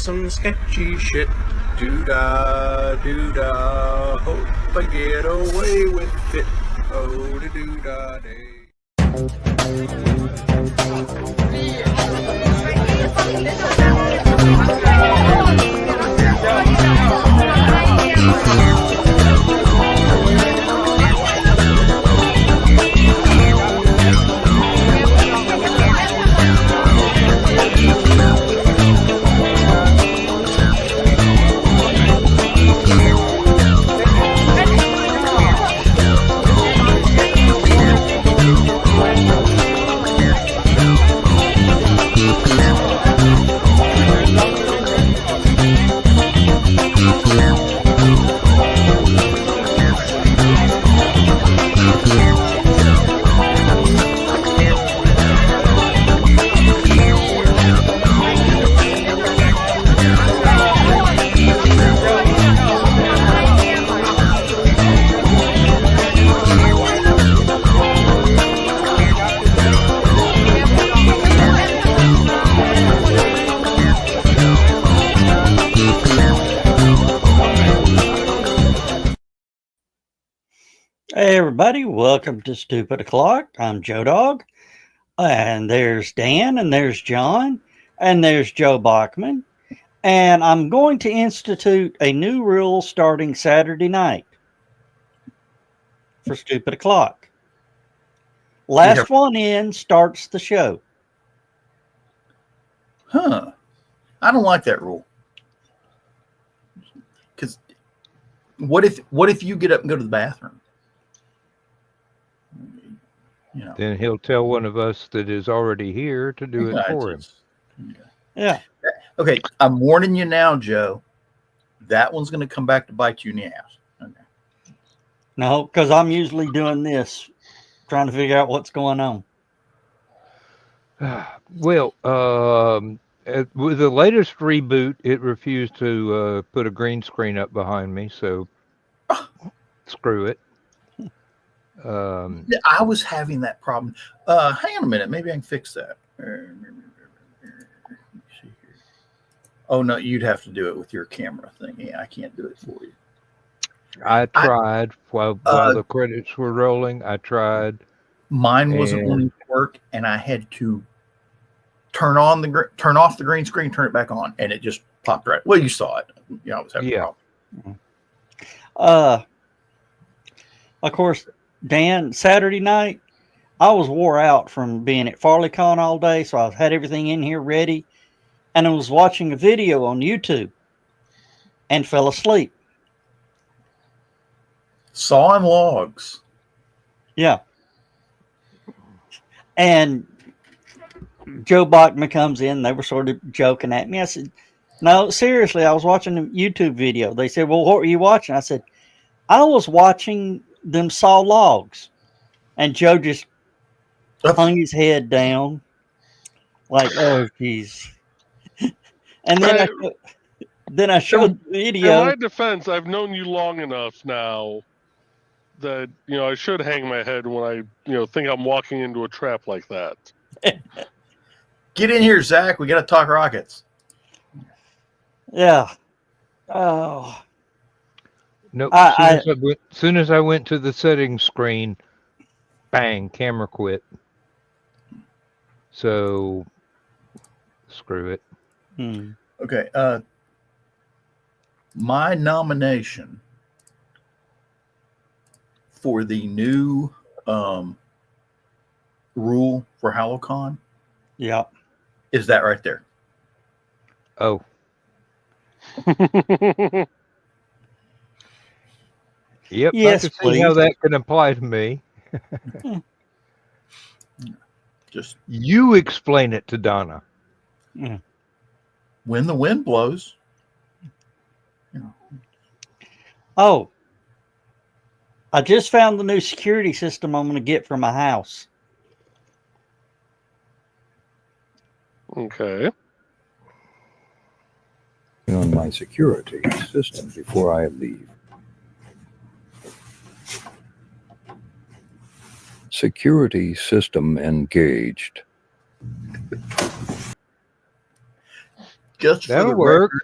some sketchy shit. Doo-dah, doo-dah, hope I get away with it. Oh, the doo-dah day. Hey everybody, welcome to Stupid O'Clock. I'm Joe Dog, and there's Dan, and there's John, and there's Joe Bachman, and I'm going to institute a new rule starting Saturday night for Stupid O'Clock. Last one in starts the show. Huh. I don't like that rule. Because what if you get up and go to the bathroom? You know. Then he'll tell one of us that is already here to do it for him. Yeah. Okay, I'm warning you now, Joe. That one's going to come back to bite you in the ass. Okay. No, because I'm usually doing this, trying to figure out what's going on. Well, with the latest reboot, it refused to put a green screen up behind me, so screw it. I was having that problem. Hang on a minute. Maybe I can fix that. Oh, no, you'd have to do it with your camera thing. Yeah, I can't do it for you. I tried while the credits were rolling. I tried. Mine wasn't wanting to work, and I had to turn off the green screen, turn it back on, and it just popped right. Well, you saw it. I was having a problem. Of course, Dan, Saturday night, I was wore out from being at FarleyCon all day, so I had everything in here ready, and I was watching a video on YouTube and fell asleep. Sawing logs. Yeah. And Joe Bachman comes in. They were sort of joking at me. I said, no, seriously, I was watching a YouTube video. They said, well, what were you watching? I said, I was watching them saw logs. And Joe just hung his head down like, oh, geez. And then I showed the video. In my defense, I've known you long enough now that, I should hang my head when I, think I'm walking into a trap like that. Get in here, Zach. We got to talk rockets. Yeah. Oh. No, as soon as I went to the settings screen, bang, camera quit. So, screw it. Okay. My nomination for the new rule for HaloCon is that right there. Oh. Yep, yes, I can see how that can apply to me. Just you explain it to Donna. When the wind blows. Oh, I just found the new security system I'm going to get for my house. Okay. On my security system before I leave. Security system engaged. Just for That'll the work. record,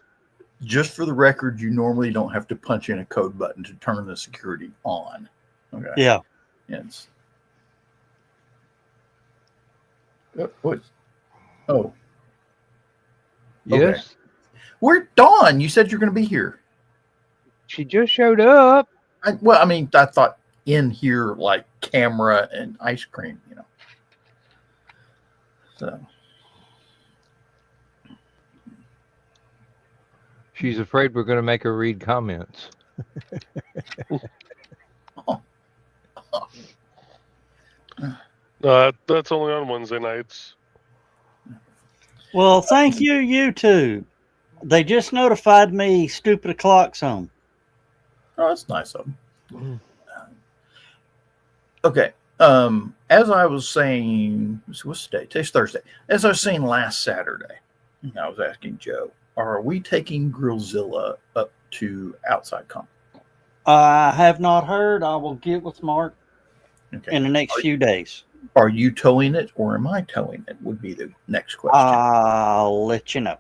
just for the record, you normally don't have to punch in a code button to turn the security on. Okay. Yeah. It's what? Oh, Yes. where Dawn? You said you're going to be here. She just showed up. I thought in here like camera and ice cream, So She's afraid we're going to make her read comments. That's only on Wednesday nights. Well, thank you, YouTube. They just notified me stupid o'clock's on. oh, that's nice of them. Okay. As I was saying, what's the day? Today's Thursday. As I was saying last Saturday, I was asking Joe, are we taking Grillzilla up to Outside Con? I have not heard. I will get with Mark Okay. in the next few days. Are you towing it or am I towing it? Would be the next question. I'll let you know.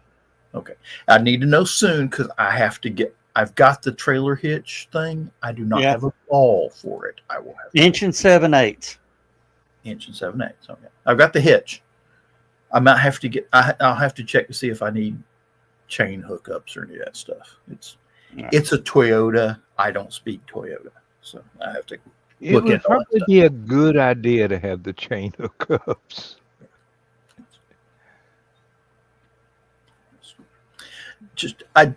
Okay. I need to know soon because I've got the trailer hitch thing. I do not have a ball for it. I will have inch and 7/8. Inch and 7/8. Okay. I've got the hitch. I might have to I'll have to check to see if I need chain hookups or any of that stuff. It's a Toyota. I don't speak Toyota, so I have to It look would into all that probably stuff. be a good idea to have the chain hookups. Just I've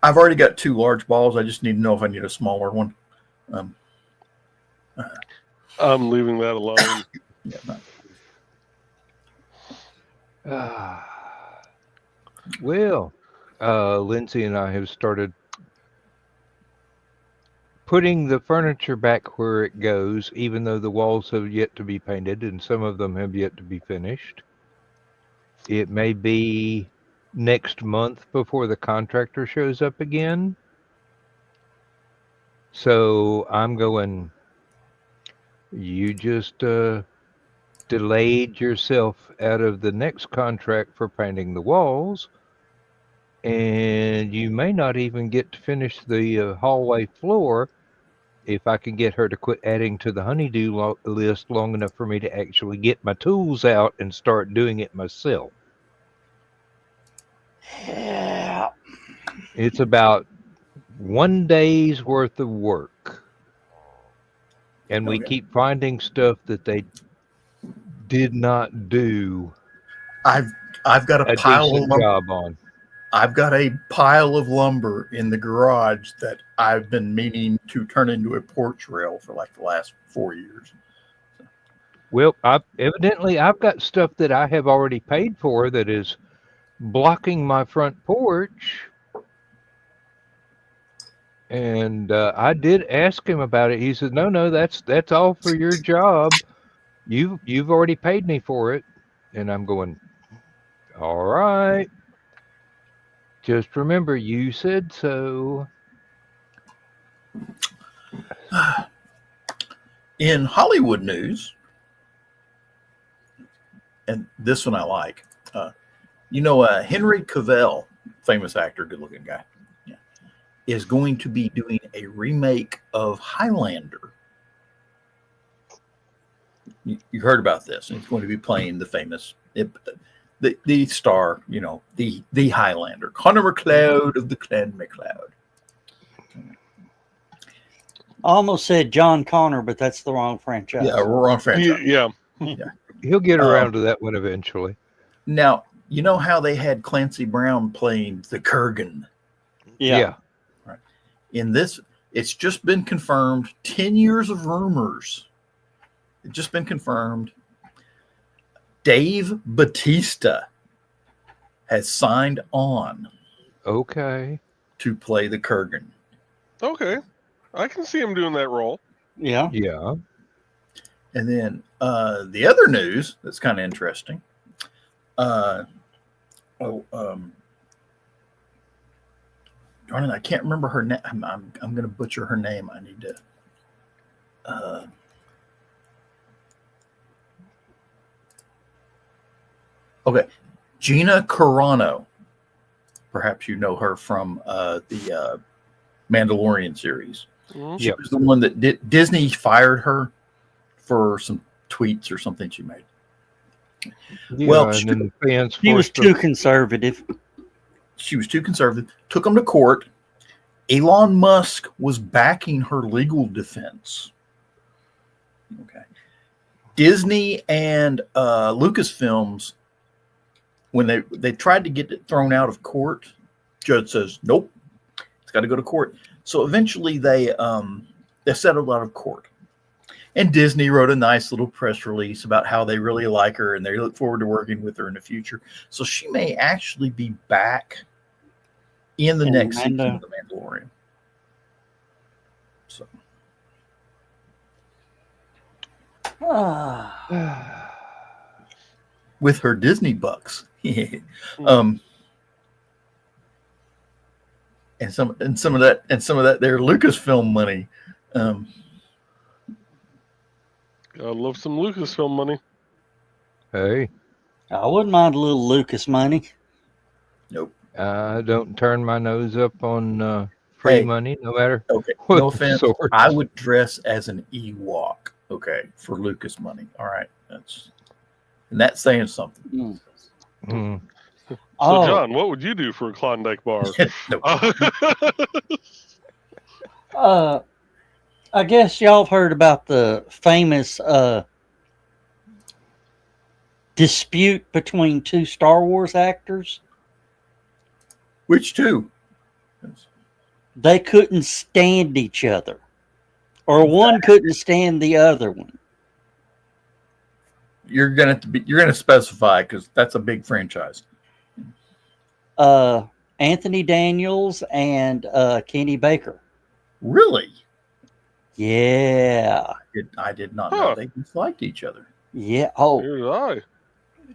already got 2 large balls. I just need to know if I need a smaller one. I'm leaving that alone. Well, Lindsay and I have started putting the furniture back where it goes, even though the walls have yet to be painted and some of them have yet to be finished. It may be next month before the contractor shows up again. So I'm going, you just delayed yourself out of the next contract for painting the walls, and you may not even get to finish the hallway floor if I can get her to quit adding to the honeydew list long enough for me to actually get my tools out and start doing it myself. Yeah. It's about 1 day's worth of work. And we keep finding stuff that they did not do I've got a pile of decent lumber. job on. I've got a pile of lumber in the garage that I've been meaning to turn into a porch rail for like the last 4 years. Well, evidently I've got stuff that I have already paid for that is blocking my front porch. And I did ask him about it. He said, "No, that's all for your job. You've already paid me for it." And I'm going, "All right. Just remember, you said so." In Hollywood news, and this one I like, Henry Cavill, famous actor, good-looking guy, is going to be doing a remake of Highlander. You heard about this. He's going to be playing the famous, the star, the Highlander, Connor MacLeod of the Clan MacLeod. I almost said John Connor, but that's the wrong franchise. Yeah, wrong franchise. Yeah. He'll get around to that one eventually. Now, you know how they had Clancy Brown playing the Kurgan? Yeah. Right. In this, it's just been confirmed. 10 years of rumors. It's just been confirmed. Dave Bautista has signed on. Okay. To play the Kurgan. Okay. I can see him doing that role. Yeah. Yeah. And then the other news that's kind of interesting. Darn it, I can't remember her name. I'm going to butcher her name. I need to. Okay, Gina Carano Perhaps you know her from the Mandalorian series. Mhm. She Yep. was the one that Disney fired her for some tweets or something she made. Yeah, Well, and then the fans He was forced too them. conservative. She was too conservative. Took them to court. Elon Musk was backing her legal defense. Okay. Disney and Lucasfilms, when they tried to get it thrown out of court, judge says nope, it's got to go to court. So eventually they settled out of court, and Disney wrote a nice little press release about how they really like her and they look forward to working with her in the future. So she may actually be back in the next season of The Mandalorian. So with her Disney bucks. And some of that their Lucasfilm money. I love some Lucasfilm money. Hey, I wouldn't mind a little Lucas money. Nope. I don't turn my nose up on free Hey. money, no matter Okay. what No the offense. source. I would dress as an Ewok. Okay, for Lucas money. All right, that's saying something. Mm. Mm. So, Oh, John, what would you do for a Klondike bar? No. I guess y'all have heard about the famous dispute between two Star Wars actors. Which two? They couldn't stand each other, or one couldn't stand the other one. You're gonna specify because that's a big franchise. Anthony Daniels and Kenny Baker. Really? Yeah. I did not know Huh. they disliked each other. Yeah. Oh, Here's I.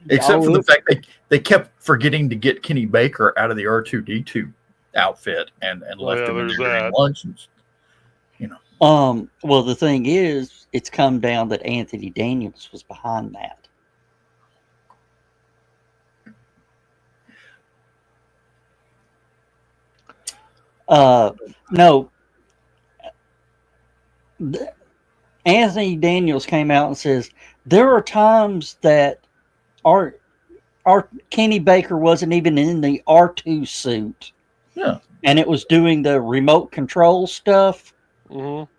Except for the look- fact they kept forgetting to get Kenny Baker out of the R2D2 outfit and left yeah, him in there's there during that. lunch. well, the thing is, it's come down that Anthony Daniels was behind that. No. Anthony Daniels came out and says there are times that our Kenny Baker wasn't even in the R2 suit. Yeah. And it was doing the remote control stuff. Mm-hmm.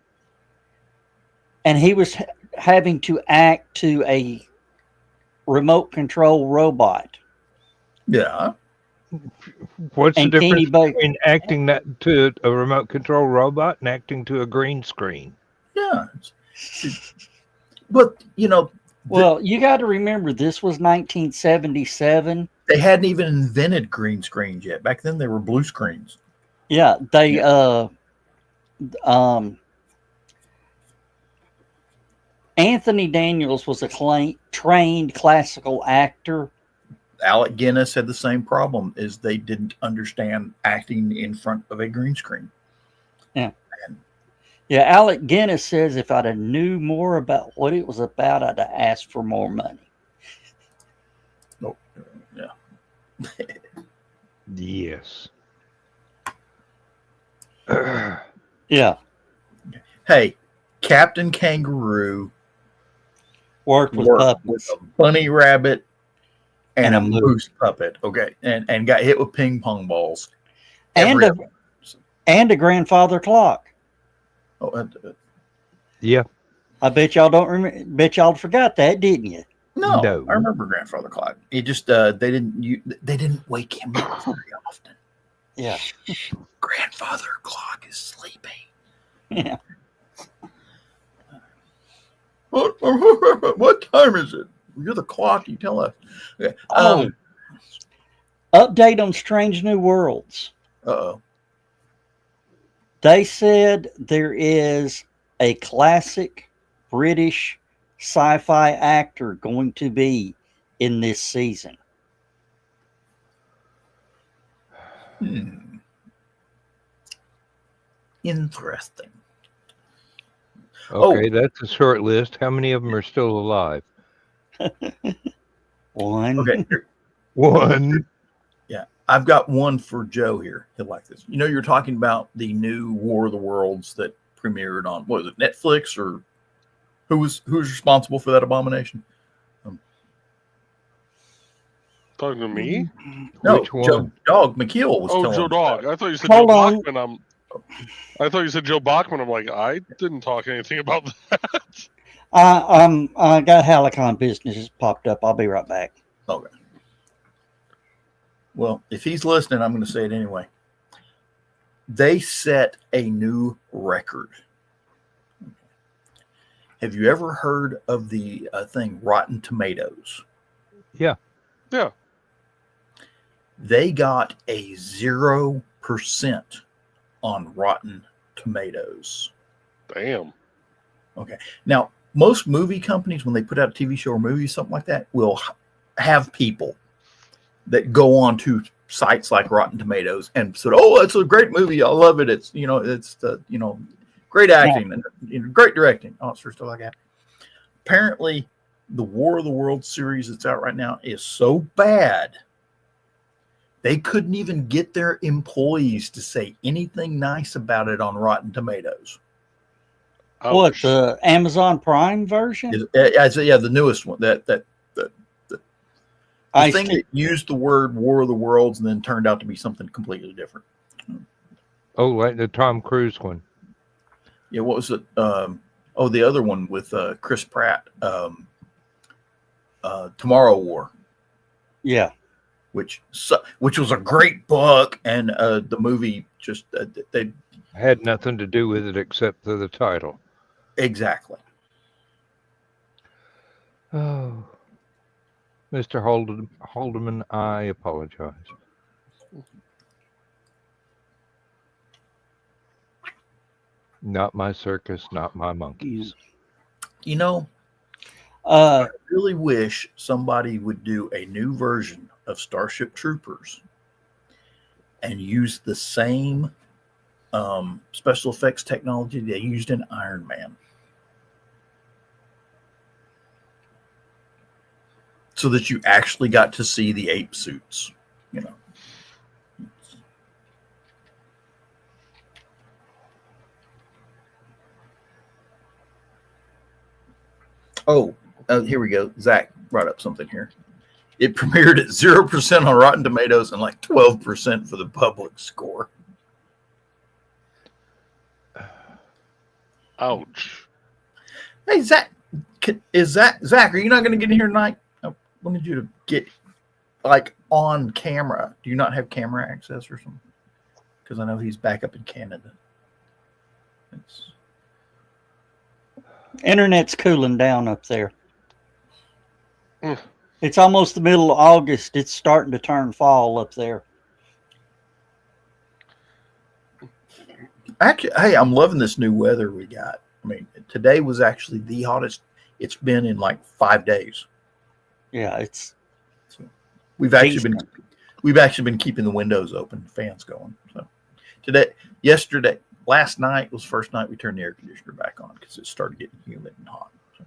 And he was having to act to a remote control robot. Yeah. What's the And Kenny difference Baker, between acting that to a remote control robot and acting to a green screen? Yeah. But well, you got to remember this was 1977. they hadn't even invented green screens yet. Back then they were blue screens. Yeah, they Anthony Daniels was a trained classical actor. Alec Guinness had the same problem, is they didn't understand acting in front of a green screen. Yeah, Alec Guinness says if I'd have knew more about what it was about, I'd have asked for more money. Oh, yeah. Yes. Yeah, Hey, Captain Kangaroo worked with worked with puppets. a bunny rabbit and And a a moose. moose puppet. Okay, and got hit with ping pong balls. And Every a, and a grandfather clock. Yeah. I bet y'all don't remember. Bet y'all forgot that, didn't you? No, No. I remember Grandfather Clock. It just they didn't wake him up very often. Yeah. Grandfather Clock is sleeping. Yeah. What time is it? You're the clock. You tell us. Okay. Update on Strange New Worlds. Uh-oh. They said there is a classic British sci-fi actor going to be in this season. Interesting. Okay, that's a short list. How many of them are still alive? One. Okay. One. I've got one for Joe here. He'll like this. You know, you're talking about the new War of the Worlds that premiered on, what was it, Netflix, or who's responsible for that abomination? Talking to me? No, Which one? Joe Dog McKeel was Oh, telling Joe us Dog. about it. I thought you said Hold Joe on. Bachman. I thought you said Joe Bachman. I'm like, I didn't talk anything about that. I got Halicon business just popped up. I'll be right back. Okay. Well, if he's listening, I'm going to say it anyway. They set a new record. Have you ever heard of the thing Rotten Tomatoes? Yeah. Yeah. They got a 0% on Rotten Tomatoes. Damn. Okay. Now, most movie companies, when they put out a TV show or movie, something like that, will have people that go on to sites like Rotten Tomatoes and said, "Oh, it's a great movie. I love it. It's great acting and great directing, all sorts of stuff like that." Apparently, the War of the Worlds series that's out right now is so bad they couldn't even get their employees to say anything nice about it on Rotten Tomatoes. What, Ouch. the Amazon Prime version? The newest one. The I thing see. that used the word War of the Worlds and then turned out to be something completely different. Oh, like the Tom Cruise one. Yeah, what was it? The other one with Chris Pratt, Tomorrow War, Yeah. which was a great book, and the movie just they Had nothing to do with it except for the title. exactly. Oh, Mr. Haldeman, I apologize. Not my circus, not my monkeys. You know, Uh, I really wish somebody would do a new version of Starship Troopers and use the same special effects technology they used in Iron Man, so that you actually got to see the ape suits, you know. Oh, here we go. Zach brought up something here. It premiered at 0% on Rotten Tomatoes and like 12% for the public score. Ouch. Hey, Zach, Zach, are you not going to get in here tonight? I wanted you to get like on camera. Do you not have camera access or something? Because I know he's back up in Canada. internet's cooling down up there. Mm. It's almost the middle of August. It's starting to turn fall up there. Actually, hey, I'm loving this new weather we got. I mean, today was actually the hottest it's been in like 5 days. Yeah, it's We've actually been keeping the windows open, fans going. So last night was the first night we turned the air conditioner back on because it started getting humid and hot. So.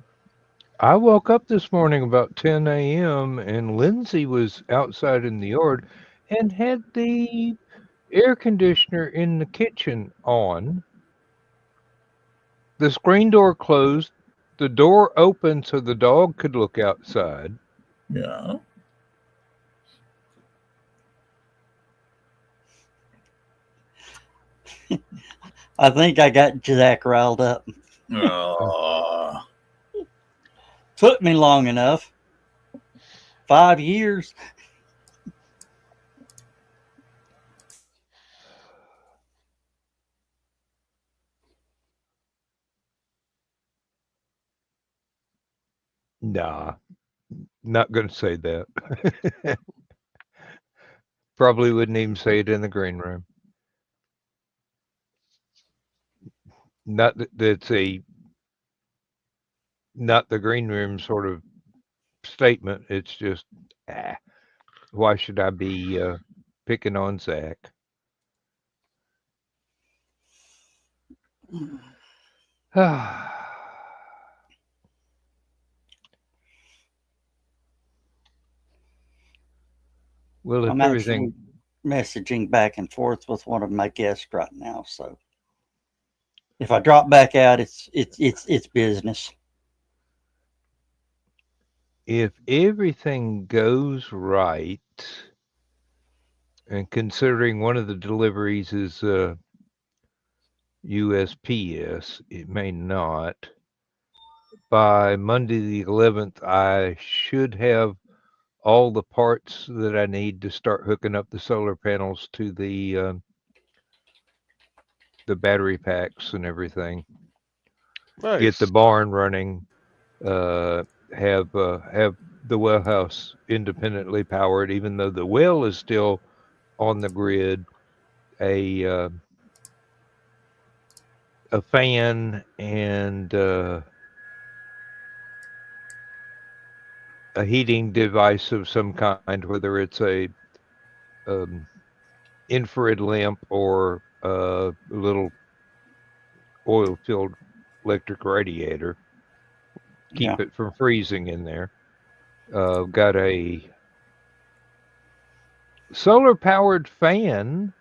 I woke up this morning about 10 a.m. and Lindsay was outside in the yard and had the air conditioner in the kitchen on. The screen door closed. The door open so the dog could look outside. Yeah. I think I got Zach riled up. Took me long enough. 5 years. Nah, not going to say that. Probably wouldn't even say it in the green room. Not that's not the green room sort of statement. It's just, why should I be picking on Zach? Well, if I'm everything messaging back and forth with one of my guests right now. So if I drop back out, it's business. If everything goes right, and considering one of the deliveries is USPS, it may not. By Monday the 11th, I should have all the parts that I need to start hooking up the solar panels to the battery packs and everything. Nice. Get the barn running. Have the well house independently powered, even though the well is still on the grid. A fan and a heating device of some kind, whether it's a infrared lamp or a little oil-filled electric radiator. Keep it from freezing in there. Got a solar-powered fan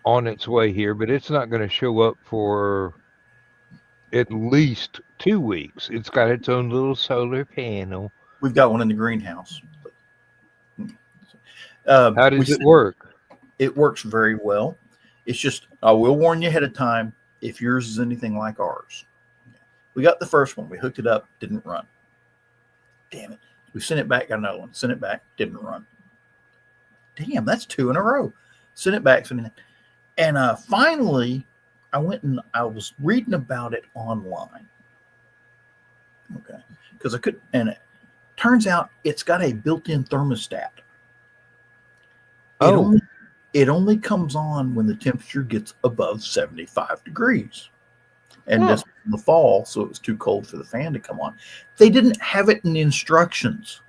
on its way here, but it's not going to show up for at least 2 weeks. It's got its own little solar panel. We've got one in the greenhouse. How does it work? It works very well. It's just, I will warn you ahead of time, if yours is anything like ours. We got the first one. We hooked it up, didn't run. Damn it. We sent it back, got another one. Sent it back, didn't run. Damn, that's 2 in a row. Sent it back. And finally, I went and I was reading about it online. Okay. Because I couldn't, and it turns out it's got a built-in thermostat. It only comes on when the temperature gets above 75 degrees. And this was in the fall, so it was too cold for the fan to come on. They didn't have it in the instructions.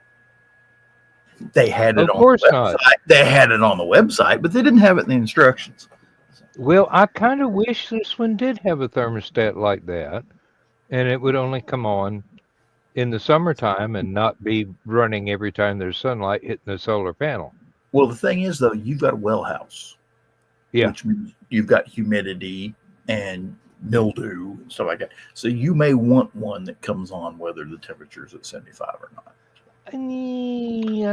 They had it on the website. They had it on the website, but they didn't have it in the instructions. Well, I kind of wish this one did have a thermostat like that, and it would only come on in the summertime and not be running every time there's sunlight hitting the solar panel. Well, the thing is, though, you've got a well house. Yeah. Which means you've got humidity and mildew and stuff like that. So you may want one that comes on whether the temperature is at 75 or not. I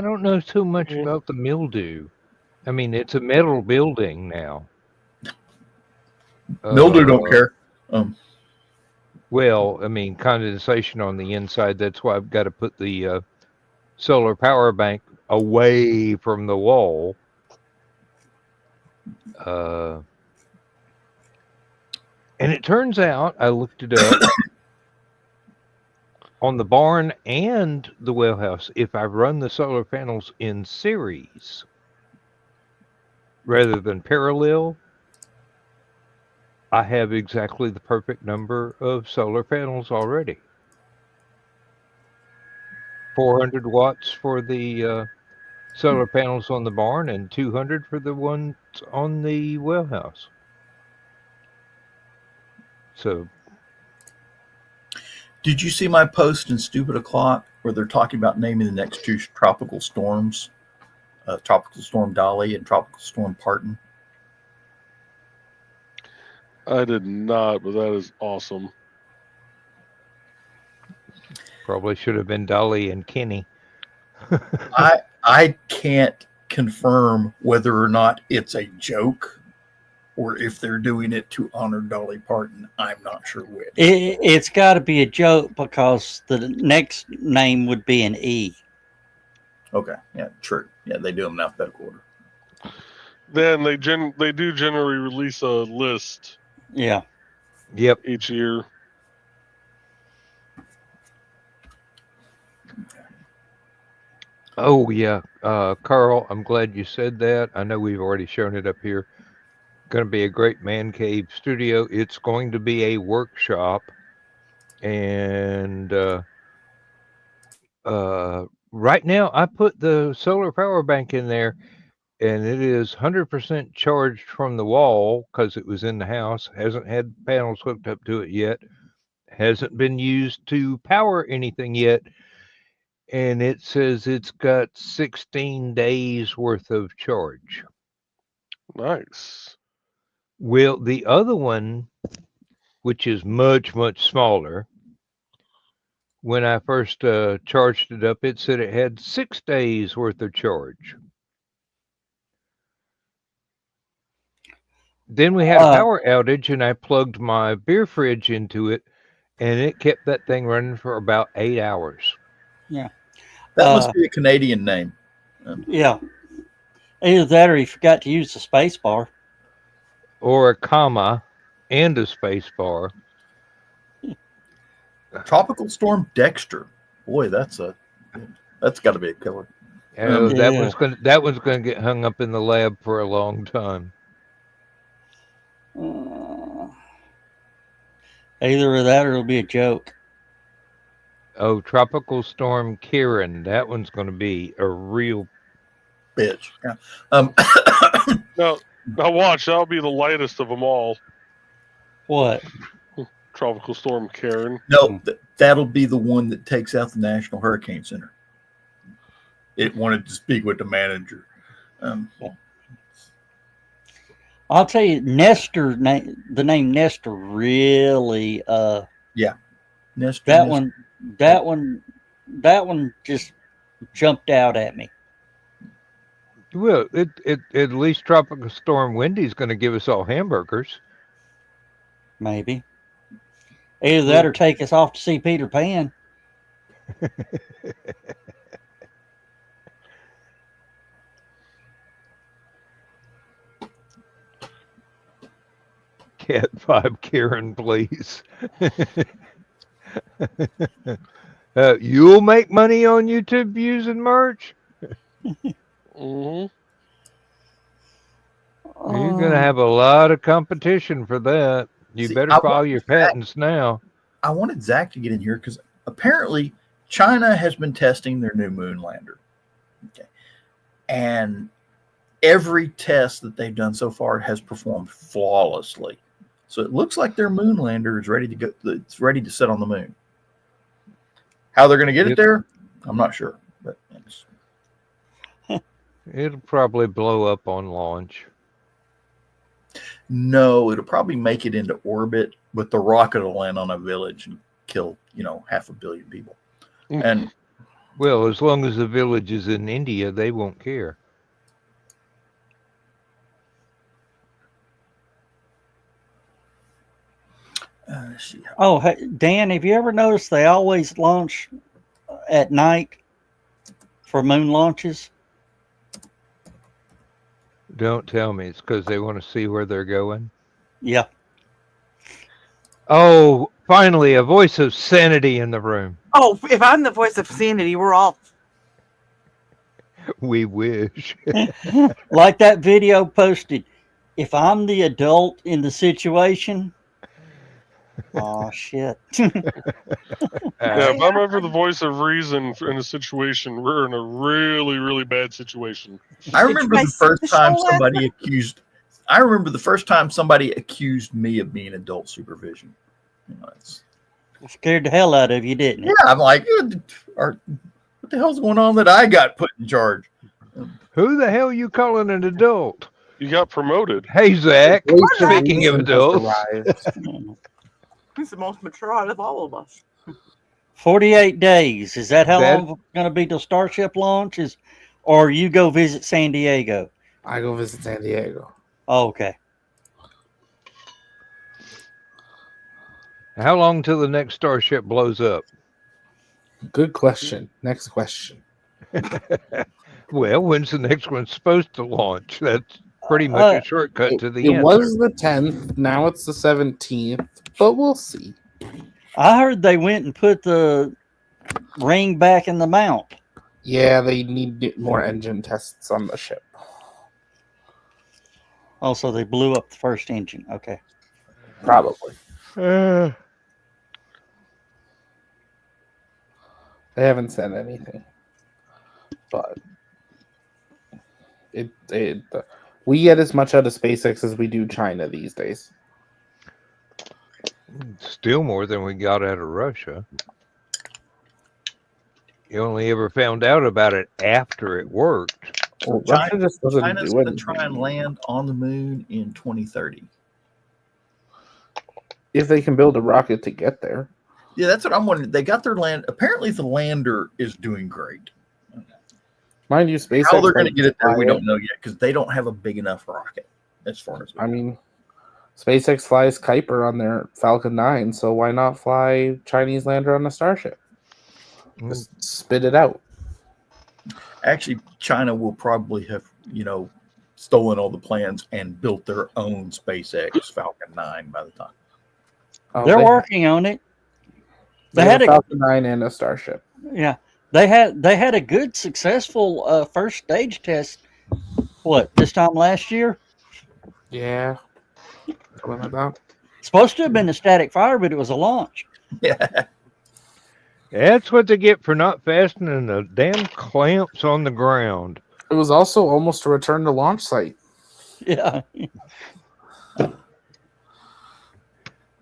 don't know so much about the mildew. I mean, it's a metal building now. Mildew don't care. Well, I mean, condensation on the inside. That's why I've got to put the solar power bank away from the wall. And it turns out, I looked it up, on the barn and the well house, if I run the solar panels in series rather than parallel, I have exactly the perfect number of solar panels already. 400 watts for the solar panels on the barn and 200 for the ones on the well house. So, did you see my post in Stupid O'Clock where they're talking about naming the next 2 tropical storms, Tropical Storm Dolly and Tropical Storm Parton? I did not, but that is awesome. probably should have been Dolly and Kenny. I can't confirm whether or not it's a joke or if they're doing it to honor Dolly Parton. I'm not sure which. It's got to be a joke because the next name would be an E. Okay, yeah, true. Yeah, they do them in alphabetical order. Then they do generally release a list. Yeah. Yep. Each year. Oh yeah, Carl, I'm glad you said that. I know we've already shown it up here. Going to be a great man cave studio. It's going to be a workshop, and right now I put the solar power bank in there, and it is 100% charged from the wall because it was in the house. Hasn't had panels hooked up to it yet. Hasn't been used to power anything yet. And it says it's got 16 days worth of charge. Nice. Well, the other one, which is much, much smaller, when I first charged it up, it said it had 6 days worth of charge. Then we had a power outage, and I plugged my beer fridge into it, and it kept that thing running for about 8 hours. Yeah. That must be a Canadian name. Yeah. Either that or he forgot to use the space bar. Or a comma and a space bar. Tropical Storm Dexter. Boy, that's got to be a killer. That one's gonna get hung up in the lab for a long time. Either of that or it'll be a joke. Oh, Tropical Storm Karen. That one's going to be a real bitch. Yeah. Now watch. That'll be the lightest of them all. What? Tropical Storm Karen. No, that'll be the one that takes out the National Hurricane Center. It wanted to speak with the manager. I'll tell you, Nestor. The name Nestor really. Nestor. That one just jumped out at me. Well, at least Tropical Storm Wendy's going to give us all hamburgers. Maybe. Either that or take us off to see Peter Pan. Cat 5 Karen, please. You'll make money on YouTube views and merch? Mm-hmm. You're going to have a lot of competition for that. You better file your patents now. I wanted Zach to get in here because apparently China has been testing their new moon lander. Okay. And every test that they've done so far has performed flawlessly. So it looks like their moon lander is ready to go. It's ready to set on the moon. How they're going to get it there, I'm not sure. But it'll probably blow up on launch. No, it'll probably make it into orbit, but the rocket will land on a village and kill, 500 million people. And well, as long as the village is in India, they won't care. Oh, hey, Dan, have you ever noticed they always launch at night for moon launches? Don't tell me it's because they want to see where they're going. Yeah. Oh, finally, a voice of sanity in the room. Oh, if I'm the voice of sanity, we're all. We wish. Like that video posted. If I'm the adult in the situation. Oh, shit. Yeah, if I'm ever the voice of reason in a situation, we're in a really, really bad situation. I remember the first time somebody accused me of being adult supervision. Scared the hell out of you, didn't it? Yeah, I'm like, what the hell's going on that I got put in charge? Who the hell are you calling an adult? You got promoted. Hey, Zach. Speaking of adults. He's the most mature out of all of us. 48 days. Is that how long it's going to be till Starship launches? Or you go visit San Diego? I go visit San Diego. Oh, okay. How long till the next Starship blows up? Good question. Next question. Well, when's the next one supposed to launch? That's pretty much a shortcut to the It answer. was the 10th. Now it's the 17th. But we'll see. I heard they went and put the ring back in the mount. Yeah, they need more engine tests on the ship. Also, they blew up the first engine. Okay. Probably. They haven't said anything. But we get as much out of SpaceX as we do China these days. Still more than we got out of Russia. You only ever found out about it after it worked. Well, So Russia just doesn't China's do going to anything. try and land on the moon in 2030. If they can build a rocket to get there. Yeah, that's what I'm wondering. They got their land. Apparently, the lander is doing great. Mind you, SpaceX. How they're going to get it there, we fly don't know yet because they don't have a big enough rocket. As far as I mean, SpaceX flies Kuiper on their Falcon 9, so why not fly Chinese lander on a Starship? Just spit it out. actually, China will probably have stolen all the plans and built their own SpaceX Falcon 9 by the time. Oh, They're working on it. They had a Falcon 9 and a Starship. Yeah, they had a good, successful first stage test. What, this time last year? Yeah, something like that. Supposed to have been a static fire, but it was a launch. Yeah, That's what they get for not fastening the damn clamps on the ground. It was also almost a return to launch site. Yeah.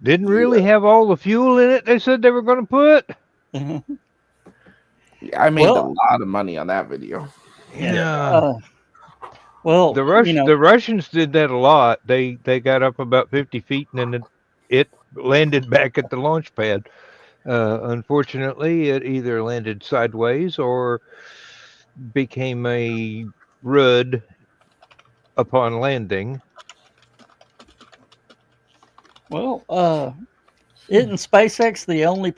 Didn't really have all the fuel in it they said they were going to put. Yeah, I made a lot of money on that video. Yeah. Well, the Russians did that a lot. They got up about 50 feet and then it landed back at the launch pad. Unfortunately, it either landed sideways or became a rud upon landing. Well, isn't SpaceX the only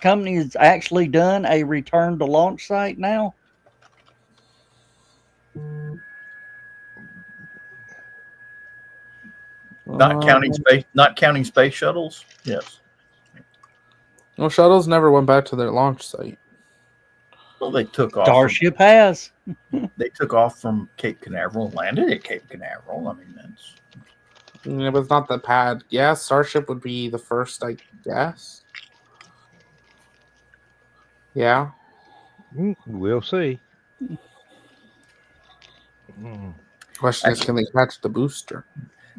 company who's actually done a return to launch site now? not counting space shuttles. Yes. Well, shuttles never went back to their launch site. Well, they took off. Starship has. They took off from Cape Canaveral and landed at Cape Canaveral. I mean, that's. Yeah, but it's not the pad. Yeah, Starship would be the first, I guess. Yeah. We'll see. Question is, can they catch the booster?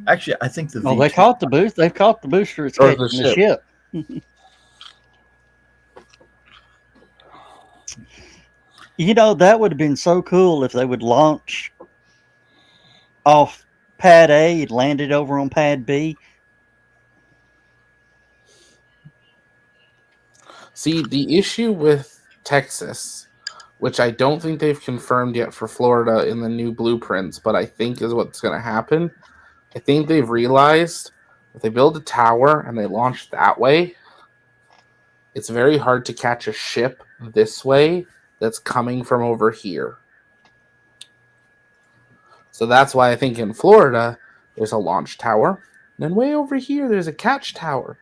Actually, I think the. Oh, they caught the boost. They've caught the booster. It's catching the ship. That would have been so cool if they would launch off Pad A and landed over on Pad B. See, the issue with Texas, which I don't think they've confirmed yet for Florida in the new blueprints, but I think is what's going to happen. I think they've realized if they build a tower and they launch that way, it's very hard to catch a ship this way that's coming from over here. So that's why I think in Florida, there's a launch tower. And then way over here, there's a catch tower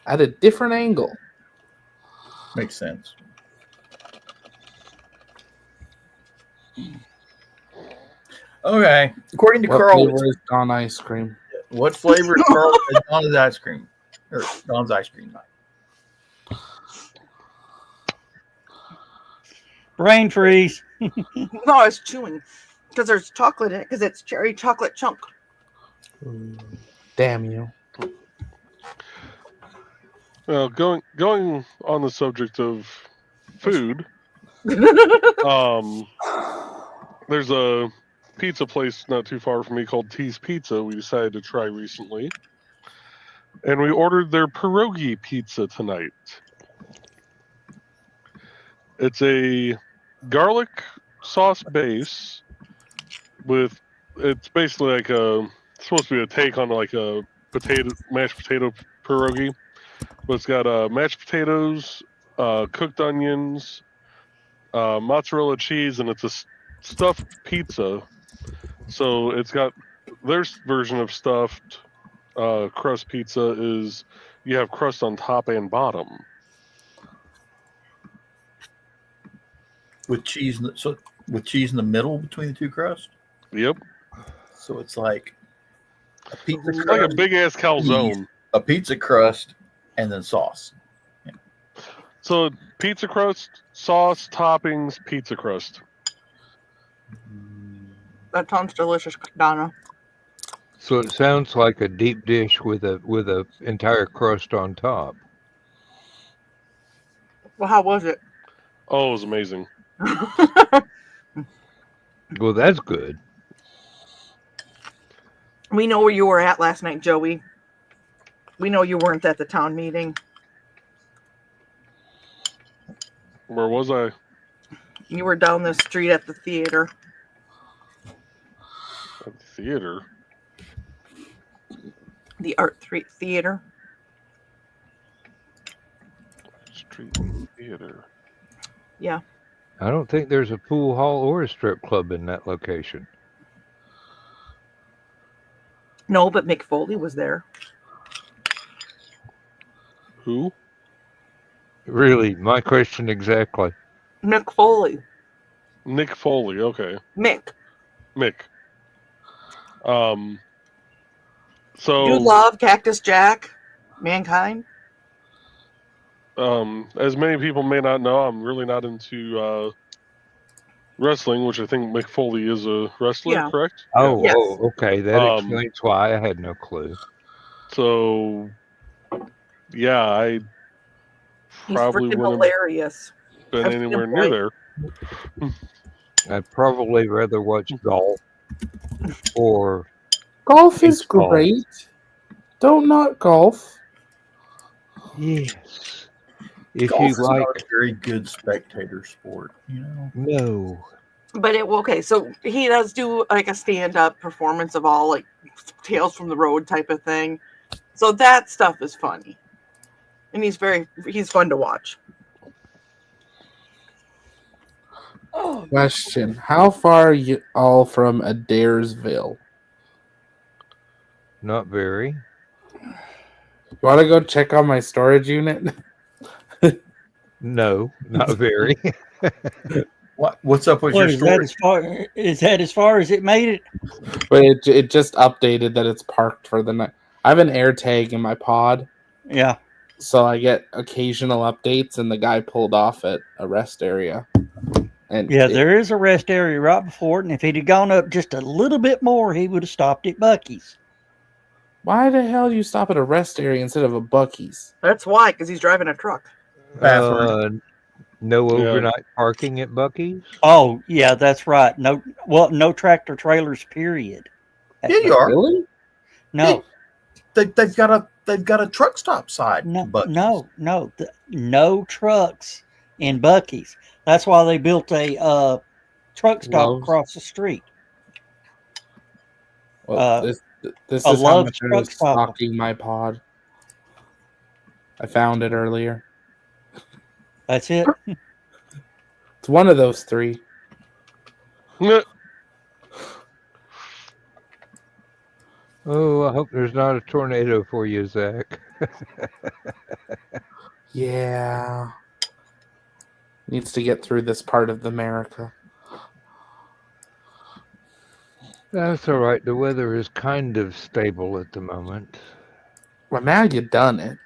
at a different angle. Makes sense. Okay. According to Carl, what flavor is Dawn ice cream? What flavor is Dawn's ice cream? Or Dawn's ice cream night? Brain freeze. No, it's chewing because there's chocolate in it because it's cherry chocolate chunk. Damn you. Well, going on the subject of food, there's a pizza place not too far from me called T's Pizza we decided to try recently. And we ordered their pierogi pizza tonight. It's a garlic sauce base it's basically like it's supposed to be a take on like a mashed potato pierogi. But it's got mashed potatoes, cooked onions, mozzarella cheese, and it's a stuffed pizza. So it's got their version of stuffed crust pizza is you have crust on top and bottom. With cheese in the middle between the two crusts? Yep. So it's like a pizza crust. Like a big ass calzone. A pizza crust and then sauce. Yeah. So pizza crust, sauce, toppings, pizza crust. That sounds delicious, Donna. So it sounds like a deep dish with a entire crust on top. Well, how was it? Oh, it was amazing. Well, that's good. We know where you were at last night, Joey. We know you weren't at the town meeting. Where was I? You were down the street at the theater. At the theater. The Art Theater. Street theater. Yeah. I don't think there's a pool hall or a strip club in that location. No, but Mick Foley was there. Who? Really, my question exactly. Mick Foley. Nick Foley. Okay. Mick. Mick. So You love Cactus Jack? Mankind? as many people may not know, I'm really not into wrestling, which I think Mick Foley is a wrestler, Yeah. correct? Oh, Yes. okay. That Um, explains why. I had no clue. So, yeah, I He's probably freaking wouldn't have hilarious. been I've seen anywhere him near play. there. I'd probably rather watch golf or Golf is Baseball. great. Don't knock golf. yes. If Golf you is like, not a very good spectator sport, you know. no. But okay, so he does do like a stand-up performance of all like Tales from the Road type of thing. So that stuff is funny. And he's fun to watch. Question: how far are you all from Adairsville? Not very. You want to go check on my storage unit? No, not very. What's up with What your is story? that as far? Is that as far as it made it? But it just updated that it's parked for the night. I have an air tag in my pod, Yeah. so I get occasional updates, and the guy pulled off at a rest area. And Yeah, there is a rest area right before it, and if he'd have gone up just a little bit more, he would have stopped at Bucky's. why the hell do you stop at a rest area instead of a Bucky's? That's why, because he's driving a truck. Bathroom. No Yeah. overnight parking at Bucky's. Oh, yeah, that's right. No tractor trailers, period. Yeah, you are. Really? No, They've got a truck stop side. no, Buc-ee's. no trucks in Bucky's. That's why they built a truck stop Love's. across the street. Well, this a is how Love's much I truck was stop. stalking my pod. I found it earlier. That's it. It's one of those three. Meh. Oh, I hope there's not a tornado for you, Zach. Yeah. Needs to get through this part of America. That's all right. The weather is kind of stable at the moment. Well, now you done it.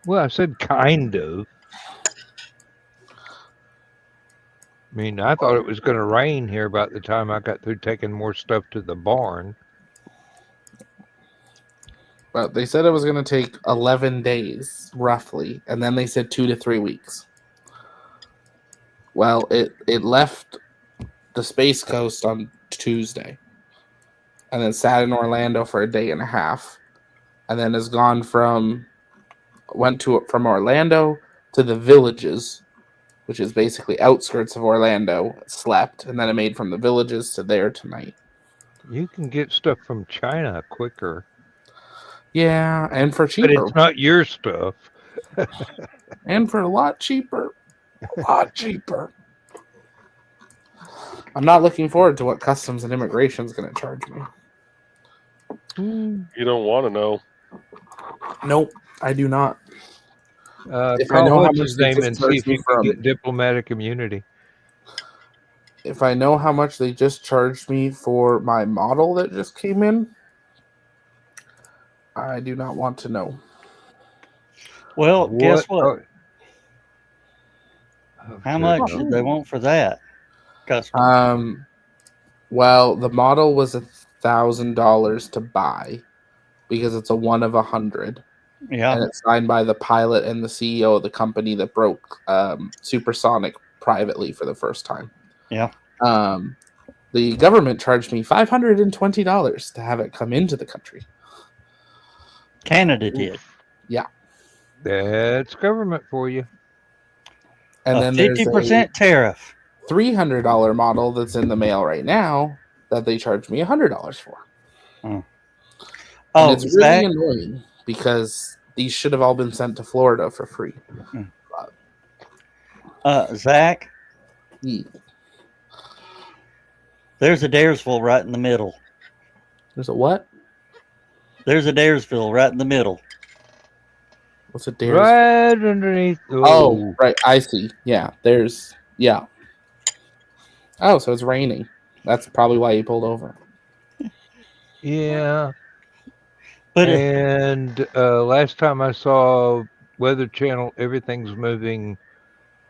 Well, I said kind of. I mean, I thought it was going to rain here about the time I got through taking more stuff to the barn. Well, they said it was going to take 11 days, roughly, and then they said 2 to 3 weeks. Well, it left the Space Coast on Tuesday, and then sat in Orlando for a day and a half, and then has gone from Orlando to the Villages, which is basically outskirts of Orlando, slept, and then it made from the Villages to there tonight. You can get stuff from China quicker, Yeah, and for but cheaper. it's not your stuff. And for a lot cheaper. A lot cheaper. I'm not looking forward to what Customs and Immigration is going to charge me. You don't want to know. Nope, I do not. If I Call know how what's much his they name just and see charged if me you can from- get diplomatic immunity. If I know how much they just charged me for my model that just came in, I do not want to know. Well, guess what? Oh, How good much God. did they want for that? Custom. Well, the model was $1,000 to buy because it's a 1 of 100. Yeah. And it's signed by the pilot and the CEO of the company that broke Supersonic privately for the first time. Yeah. The government charged me $520 to have it come into the country. Canada did. That's government for you. And A then there's 50% tariff. a $300 model that's in the mail right now that they charged me $100 for. And Oh, it's really Zach, annoying because these should have all been sent to Florida for free. Zach, Yeah. there's a Daresville right in the middle. There's a what? There's a Daresville right in the middle. What's a Dares? Right underneath. Oh, right. I see. Yeah. Yeah. Oh, so it's raining. That's probably why he pulled over. Yeah. But And last time I saw Weather Channel, everything's moving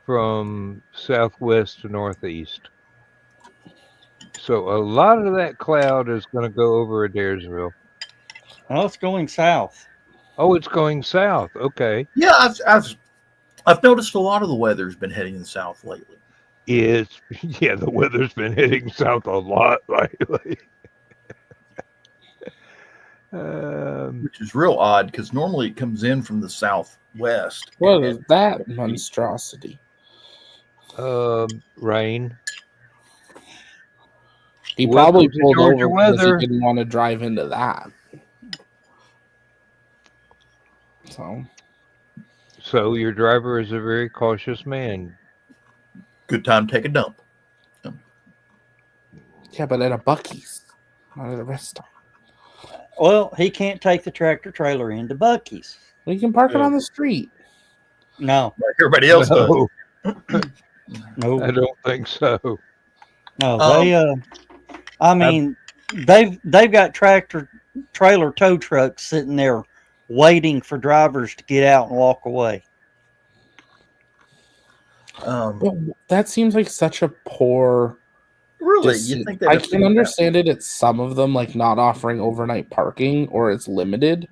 from southwest to northeast. So a lot of that cloud is going to go over Adairsville. oh, it's going south. Oh, it's going south. Okay. Yeah, I've noticed a lot of the weather's been heading south lately. The weather's been heading south a lot lately. Which is real odd because normally it comes in from the southwest. What is that monstrosity? Rain. He Welcome probably to pulled Georgia over because weather. he didn't want to drive into that. So your driver is a very cautious man. Good time to take a dump. Yeah, but at a Buc-ee's, not at a restaurant. Well, he can't take the tractor trailer into Buc-ee's. Well, you can park it on the street. No, Like everybody else does. no, I don't think so. no. They've got tractor trailer tow trucks sitting there waiting for drivers to get out and walk away. But that seems like such a poor. Really, you think that I can understand it at some of them, like not offering overnight parking or it's limited.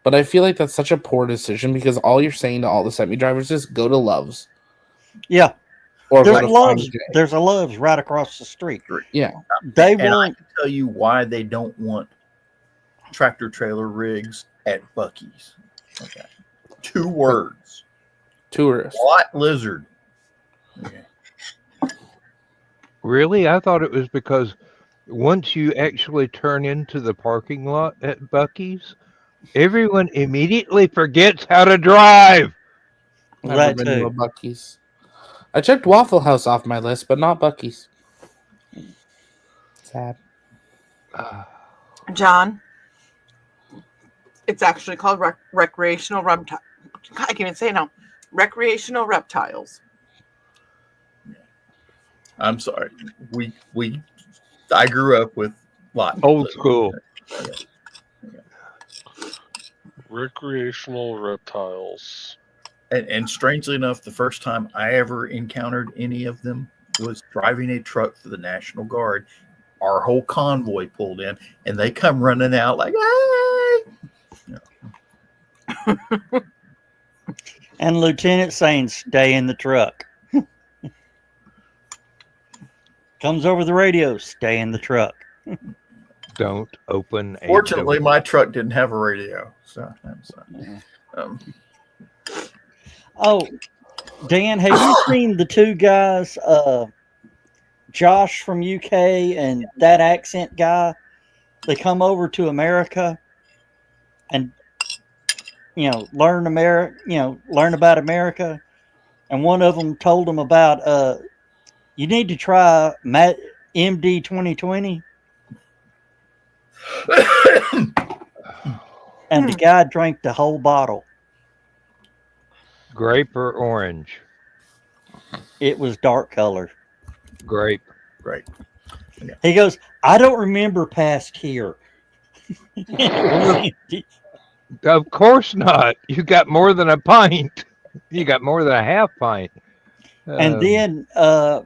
But I feel like that's such a poor decision because all you're saying to all the semi drivers is go to Love's. Yeah, Or there's go a to Love's. Farm J. There's a Love's right across the street. Yeah. They And I won't. can tell you why they don't want tractor trailer rigs at Buc-ee's. Okay. 2 words. Tourists. White lizard. Okay. Really? I thought it was because once you actually turn into the parking lot at Buc-ee's, everyone immediately forgets how to drive. That Never been to too. a Buc-ee's. I checked Waffle House off my list, but not Buc-ee's. Sad. John, it's actually called recreational reptile. I can't even say it now. Recreational reptiles. I'm sorry. I grew up with lot Old school. Recreational reptiles. And strangely enough, the first time I ever encountered any of them was driving a truck for the National Guard. Our whole convoy pulled in, and they come running out like, "Hey!" And Lieutenant saying, "Stay in the truck." Comes over the radio, "Stay in the truck." Don't open a Fortunately, door. my truck didn't have a radio, so I'm sorry. Oh, Dan, have you seen the 2 guys, Josh from UK and that accent guy? They come over to America and learn about America. And one of them told them about you need to try MD 2020. And the guy drank the whole bottle. Grape or orange? It was dark color. Grape. Right. He goes, "I don't remember past here." Of course not. You got more than a pint. You got more than a half pint. And then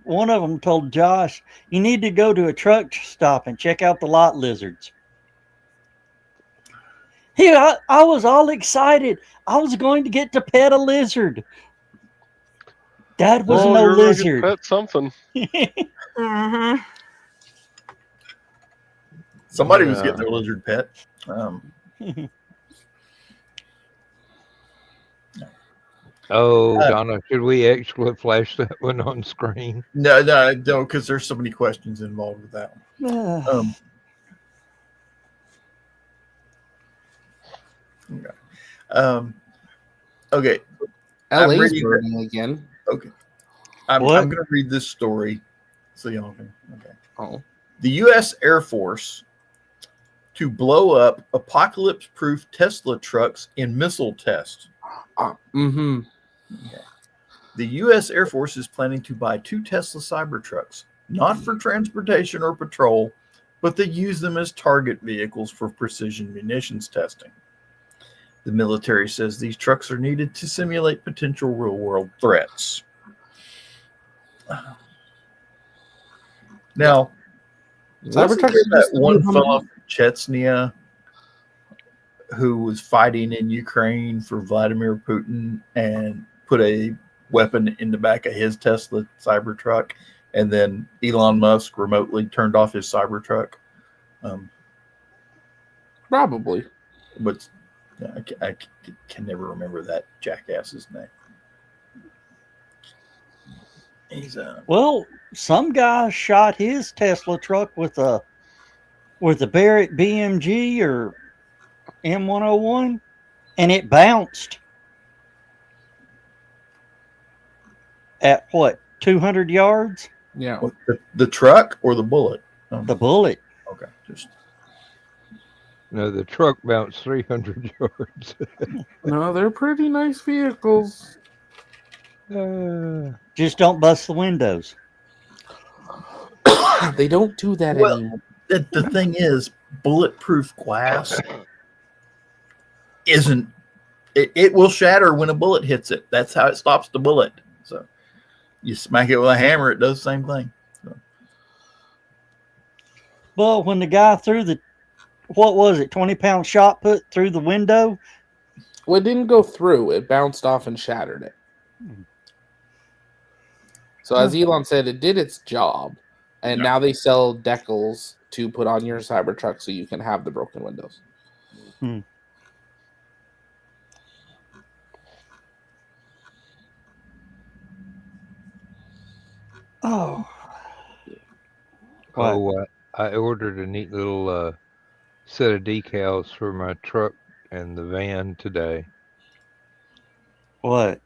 one of them told Josh, "You need to go to a truck stop and check out the lot lizards." I was all excited. I was going to get to pet a lizard. Dad was Well, no you're gonna get lizard. pet something. Mm-hmm. Somebody was Yeah. getting their lizard pet. Oh, Donna, should we actually flash that one on screen? No, because there's so many questions involved with that one. Okay. I'm LA's reading burning again. Okay. I'm What? going to read this story so y'all can. Okay. Oh. The U.S. Air Force to blow up apocalypse-proof Tesla trucks in missile test. Mm-hmm. Okay. The U.S. Air Force is planning to buy 2 Tesla Cybertrucks, not for transportation or patrol, but they use them as target vehicles for precision munitions testing. The military says these trucks are needed to simulate potential real-world threats. Now, wasn't Cybertrucks there are just that one the fellow from Chechnya who was fighting in Ukraine for Vladimir Putin and put a weapon in the back of his Tesla Cybertruck, and then Elon Musk remotely turned off his Cybertruck? Probably. But I can never remember that jackass's name. He's Well, some guy shot his Tesla truck with a Barrett BMG or M101, and it bounced at what, 200 yards? Yeah. the truck or the bullet? The bullet. Okay, just No, the truck bounced 300 yards. No, they're pretty nice vehicles. Just don't bust the windows. They don't do that Well, anymore. the thing is, bulletproof glass isn't. It will shatter when a bullet hits it. That's how it stops the bullet. So you smack it with a hammer, it does the same thing. So. Well, when the guy threw the, what was it, 20-pound shot put through the window? Well, it didn't go through. It bounced off and shattered it. So as Elon said, it did its job. And now they sell decals to put on your Cybertruck so you can have the broken windows. Oh. Oh, I ordered a neat little set of decals for my truck and the van today. What?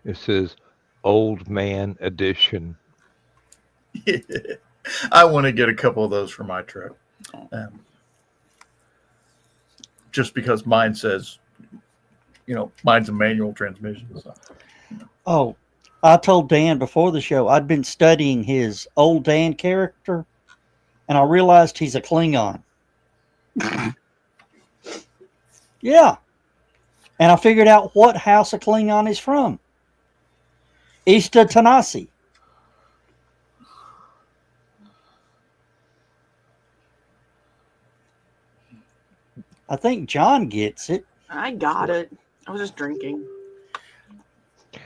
It says Old Man Edition. I want to get a couple of those for my truck. Just because mine says, mine's a manual transmission. So. Oh, I told Dan before the show, I'd been studying his old Dan character, and I realized he's a Klingon. Yeah. And I figured out what house a Klingon is from. Easta Tanasi. I think John gets it. I got it. I was just drinking.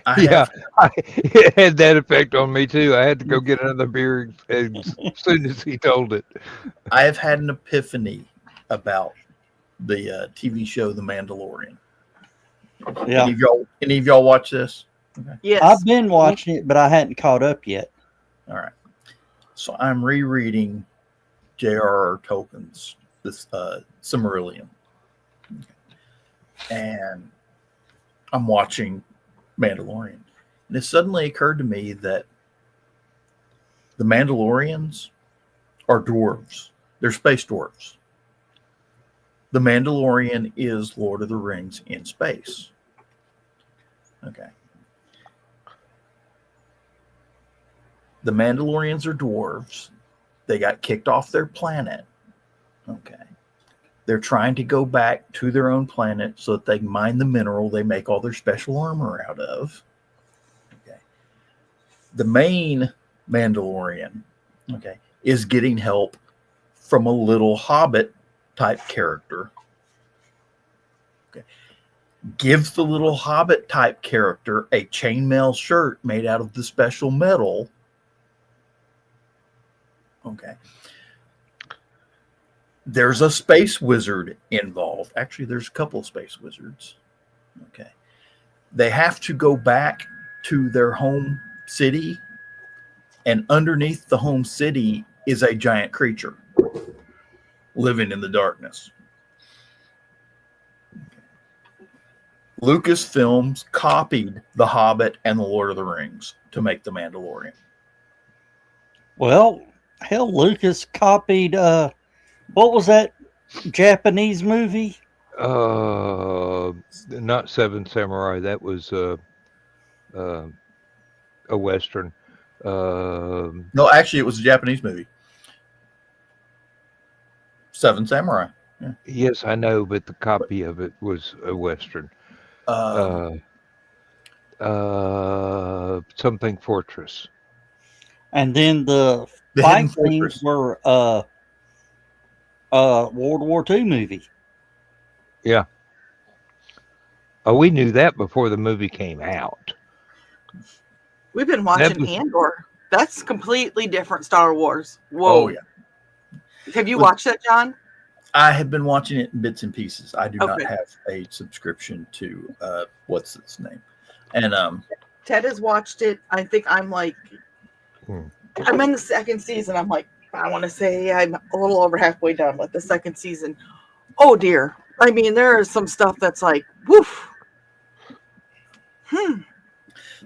It had that effect on me too. I had to go get another beer as soon as he told it. I have had an epiphany about the TV show The Mandalorian. Yeah. Any of y'all watch this? Okay. Yes. I've been watching it, but I hadn't caught up yet. All right. So I'm rereading J.R.R. Tolkien's this Silmarillion. And I'm watching Mandalorian. And it suddenly occurred to me that the Mandalorians are dwarves. They're space dwarves. The Mandalorian is Lord of the Rings in space. Okay. The Mandalorians are dwarves. They got kicked off their planet. Okay. They're trying to go back to their own planet so that they can mine the mineral they make all their special armor out of. Okay. The main Mandalorian, okay, is getting help from a little hobbit type character. Okay. gives the little Hobbit type character a chainmail shirt made out of the special metal. Okay. There's a space wizard involved. Actually, there's a couple of space wizards. Okay. They have to go back to their home city, and underneath the home city is a giant creature living in the darkness. Lucasfilms copied The Hobbit and The Lord of the Rings to make The Mandalorian. Well, hell, Lucas copied what was that Japanese movie? Not Seven Samurai. That was a Western. No, actually, it was a Japanese movie. Seven Samurai. Yeah. Yes, I know, but the copy of it was a Western. Something Fortress. And then the Hidden fight scenes were World War II movie. Yeah. Oh, we knew that before the movie came out. We've been watching Andor. That's completely different Star Wars. Whoa. Oh, yeah. Have you watched that, John? I have been watching it in bits and pieces. I do not Okay. have a subscription to what's its name, and Ted has watched it. I think I'm like, I'm in the second season. I'm like, I want to say I'm a little over halfway done with the second season. Oh dear. I mean, there is some stuff that's like, woof.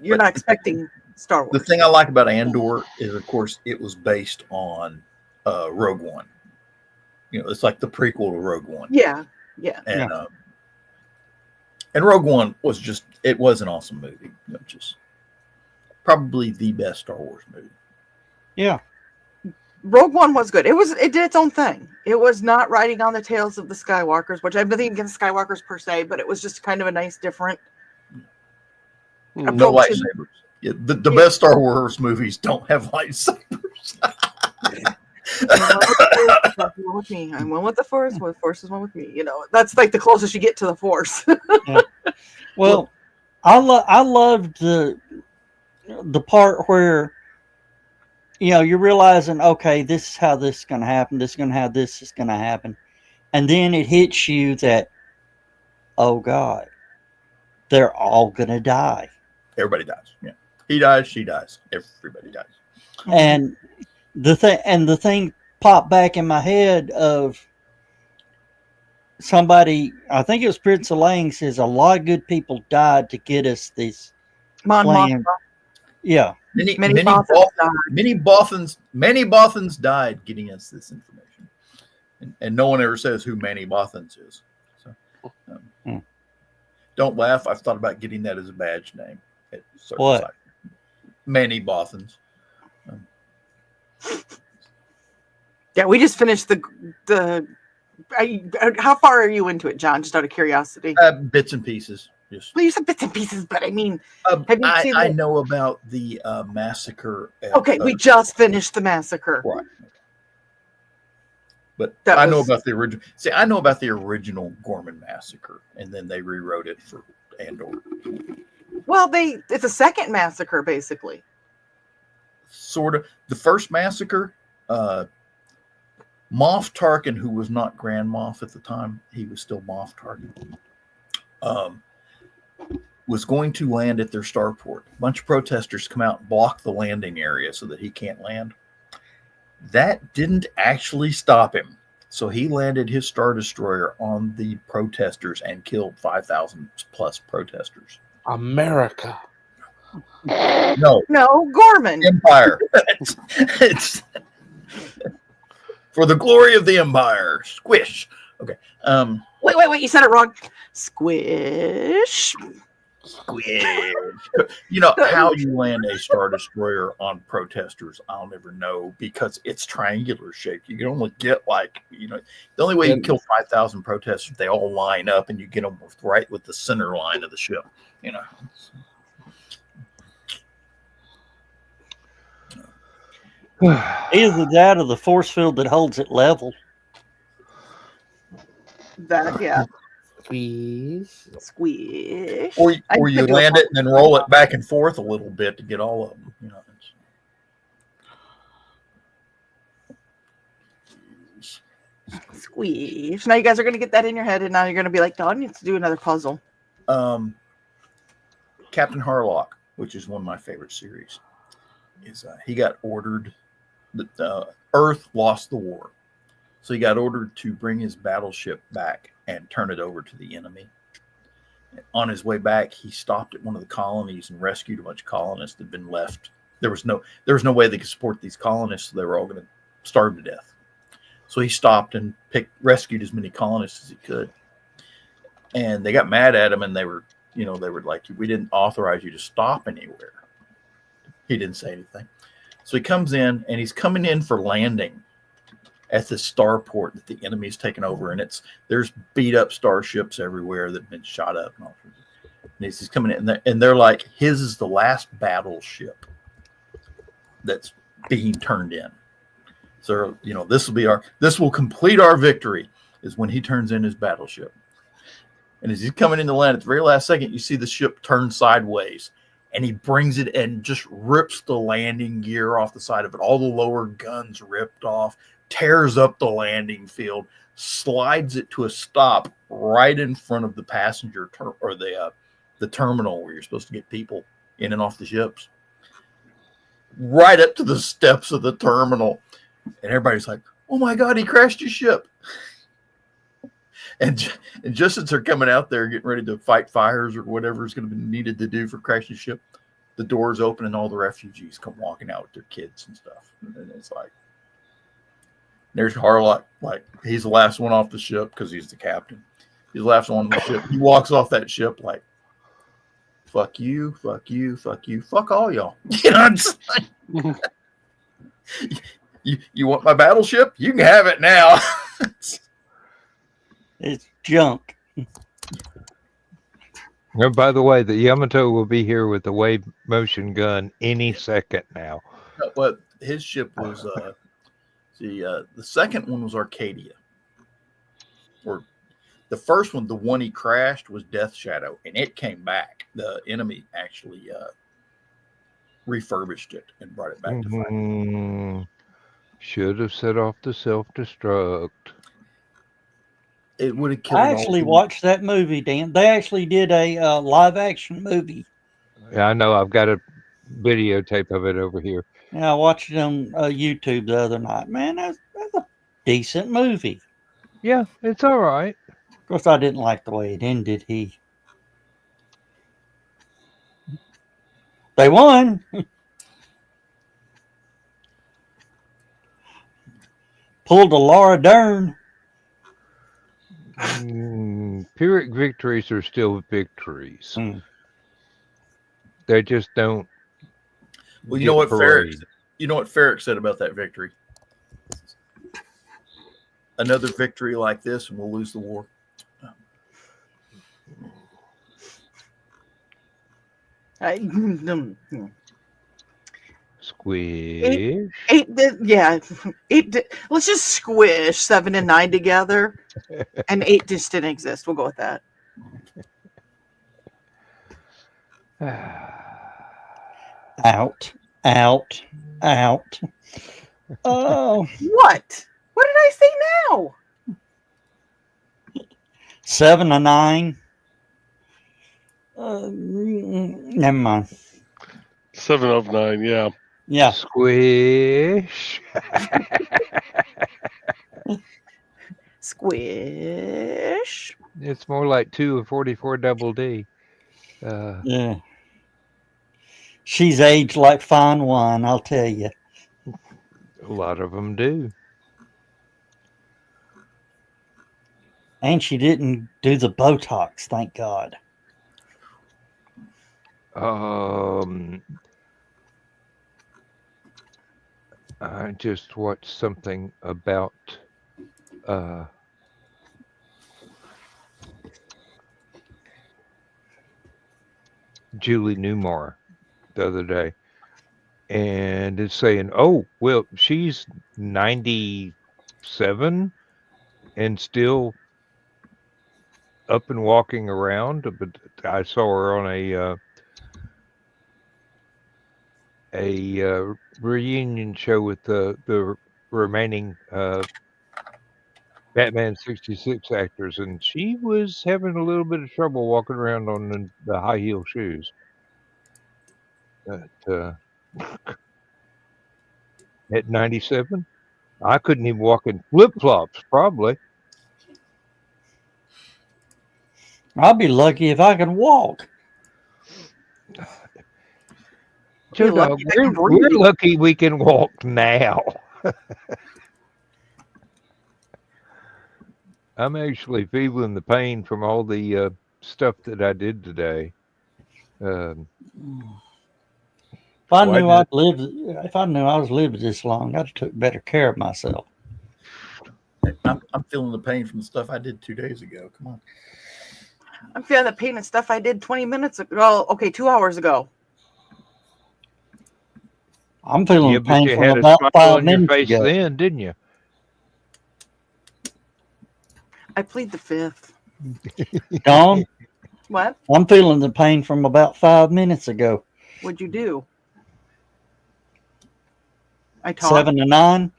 You're not expecting Star Wars. the thing I like about Andor is, of course, it was based on Rogue One. You know, it's like the prequel to Rogue One. Yeah, yeah. And Rogue One was it was an awesome movie. You know, just probably the best Star Wars movie. Yeah. Rogue One was good. It did its own thing. It was not riding on the tails of the Skywalkers, which I've nothing against Skywalkers per se, but it was just kind of a nice different No approach to- lightsabers. Yeah, the best Star Wars movies don't have lightsabers. with me. I'm one with the Force. The Force is one with me. You know, that's like the closest you get to the Force. Yeah. Well, I loved the part where, you know, you're realizing, okay, this is how this is going to happen. This is going to how this is going to happen. And then it hits you that, oh God, they're all going to die. Everybody dies. Yeah. He dies, she dies. Everybody dies. And the thing popped back in my head of somebody, I think it was Prince Elaine, says a lot of good people died to get us this Mon plan. Mothma. Yeah. Many Bothans Bothans died getting us this information. And no one ever says who Manny Bothans is. So don't laugh. I've thought about getting that as a badge name. At certain What? sites. Manny Bothans. Yeah, we just finished how far are you into it, John? Just out of curiosity. Bits and pieces. Just Well, you said bits and pieces, but I mean, have you seen I it? know about the massacre. Okay, we just finished the massacre. Right. But That I know was- about the original. See, I know about the original Gorman massacre, and then they rewrote it for Andor. Well, it's a second massacre, basically. Sort of. The first massacre, Moff Tarkin, who was not Grand Moff at the time, he was still Moff Tarkin, was going to land at their starport. A bunch of protesters come out and block the landing area so that he can't land. That didn't actually stop him. So he landed his Star Destroyer on the protesters and killed 5,000 plus protesters. America. No, Gorman. Empire. it's for the glory of the Empire. Squish. Okay. Wait. You said it wrong. Squish. Squish. You know how you land a Star Destroyer on protesters? I'll never know because it's triangular shaped. You can only get the only way you can kill 5,000 protesters, they all line up and you get them right with the center line of the ship. You know. Either that or the force field that holds it level. That, yeah. Squeeze. Squish. Or I you could do a land it and then puzzle. roll it back and forth a little bit to get all of them. You know. Squish. Now you guys are going to get that in your head, and now you're going to be like, Don needs to do another puzzle. Captain Harlock, which is one of my favorite series, is he got ordered. The Earth lost the war, so he got ordered to bring his battleship back and turn it over to the enemy. On his way back, he stopped at one of the colonies and rescued a bunch of colonists that had been left. There was no way they could support these colonists, so they were all going to starve to death. So he stopped and rescued as many colonists as he could. And they got mad at him, and they were like, "We didn't authorize you to stop anywhere." He didn't say anything. So he comes in, and he's coming in for landing at the starport that the enemy's taken over, and there's beat up starships everywhere that have been shot up, and all. And he's coming in, and they're like, his is the last battleship that's being turned in. So this will complete our victory, is when he turns in his battleship. And as he's coming into land at the very last second, you see the ship turn sideways, and he brings it and just rips the landing gear off the side of it. All the lower guns ripped off, tears up the landing field, slides it to a stop right in front of the passenger or the terminal where you're supposed to get people in and off the ships. Right up to the steps of the terminal. And everybody's like, "Oh my God, he crashed his ship." And just as they're coming out there getting ready to fight fires or whatever is going to be needed to do for crashing the ship, the doors open and all the refugees come walking out with their kids and stuff. And it's like, there's Harlock, like he's the last one off the ship because he's the captain. He's the last one on the ship. He walks off that ship like, "Fuck you, fuck you, fuck you, fuck all y'all." You know what I'm saying? You want my battleship? You can have it now. It's junk. Oh, by the way, the Yamato will be here with the wave motion gun any second now. But his ship was the second one was Arcadia. Or the first one, the one he crashed, was Death Shadow, and it came back. The enemy actually refurbished it and brought it back to fight. Should have set off the self-destruct. It would have killed. I actually watched that movie, Dan. They actually did a live action movie. Yeah, I know. I've got a videotape of it over here. Yeah, I watched it on YouTube the other night. Man, that's a decent movie. Yeah, it's all right. Of course, I didn't like the way it ended. They won. Pulled a Laura Dern. Pyrrhic victories are still victories. They just don't. Well, you know what Ferrick said about that victory? Another victory like this, and we'll lose the war. Squish. Let's just squish 7 and 9 together, and 8 just didn't exist. We'll go with that. Out. Oh, What? What did I say now? 7 and 9. Never mind. 7 of 9, yeah. Yeah. Squish. Squish. It's more like 2 of 44 double D. Yeah. She's aged like fine wine, I'll tell you. A lot of them do. And she didn't do the Botox, thank God. I just watched something about Julie Newmar the other day, and it's saying, "Oh, well, she's 97 and still up and walking around, but I saw her on a reunion show with the remaining Batman 66 actors, and she was having a little bit of trouble walking around on the high heel shoes. At 97, I couldn't even walk in flip flops, probably. I'll be lucky if I can walk. Joe Dog, we're lucky we can walk now. I'm actually feeling the pain from all the stuff that I did today. If I knew I was living this long, I'd have took better care of myself. I'm feeling the pain from the stuff I did 2 days ago. Come on. I'm feeling the pain and stuff I did 20 minutes ago. Well, okay, 2 hours ago. I'm feeling the but pain you from had a about smile 5 on your minutes face ago. then, didn't you? I plead the fifth. Dawn, What? I'm feeling the pain from about 5 minutes ago. What'd you do? I talked. 7 to 9.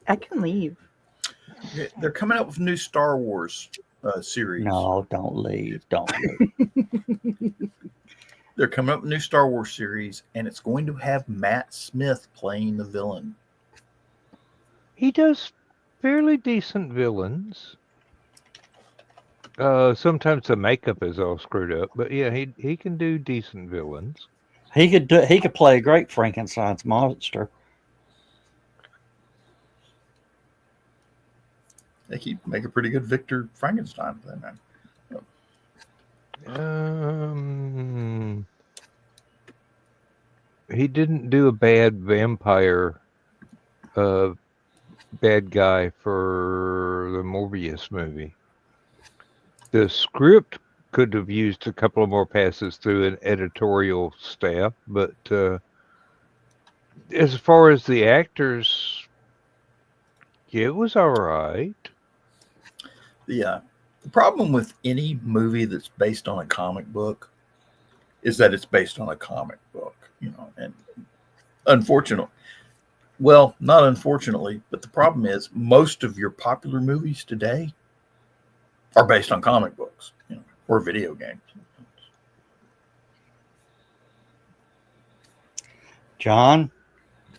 I can leave. They're coming out with a new Star Wars series. No, don't leave. Don't leave. They're coming up with a new Star Wars series, and it's going to have Matt Smith playing the villain. He does fairly decent villains. Sometimes the makeup is all screwed up, but yeah, he can do decent villains. He could play a great Frankenstein's monster. They keep make a pretty good Victor Frankenstein then, man. He didn't do a bad vampire bad guy for the Morbius movie. The script could have used a couple of more passes through an editorial staff, but as far as the actors, it was all right. The problem with any movie that's based on a comic book is that it's based on a comic book, and unfortunately, well, not unfortunately, but the problem is most of your popular movies today are based on comic books, or video games. John,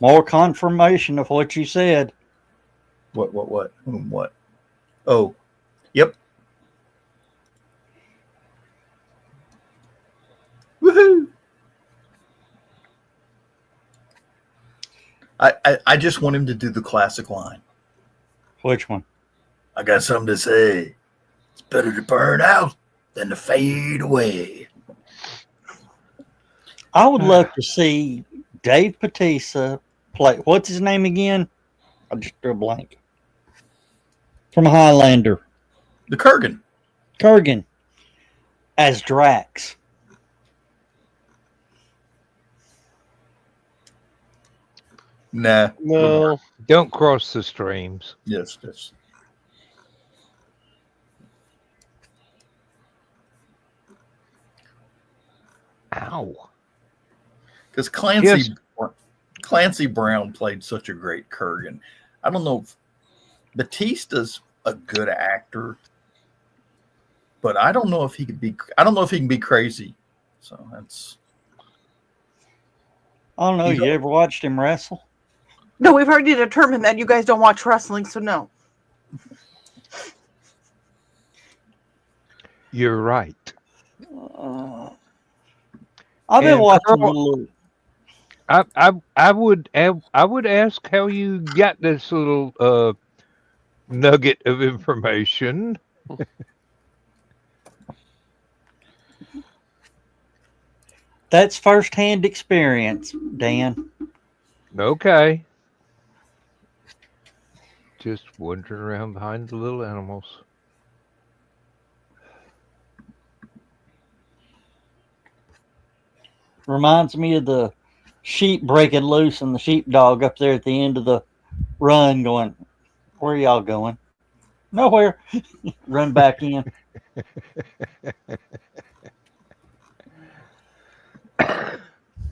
more confirmation of what you said. What? Oh, yep. Woohoo! I just want him to do the classic line. Which one? I got something to say. It's better to burn out than to fade away. I would love to see Dave Bautista play. What's his name again? I just drew a blank. From Highlander. The Kurgan. Kurgan. As Drax. Nah. No. Don't cross the streams. Yes. Ow. Because Clancy Brown played such a great Kurgan. I don't know if Batista's a good actor, but I don't know if he could be. I don't know if he can be crazy. So that's. I don't know. You ever watched him wrestle? No, we've already determined that you guys don't watch wrestling, so no. You're right. I've been watching a Carl, little. I would ask how you got this little nugget of information. That's firsthand experience, Dan. Okay. Just wandering around behind the little animals. Reminds me of the sheep breaking loose and the sheepdog up there at the end of the run going, where are y'all going? Nowhere. Run back in.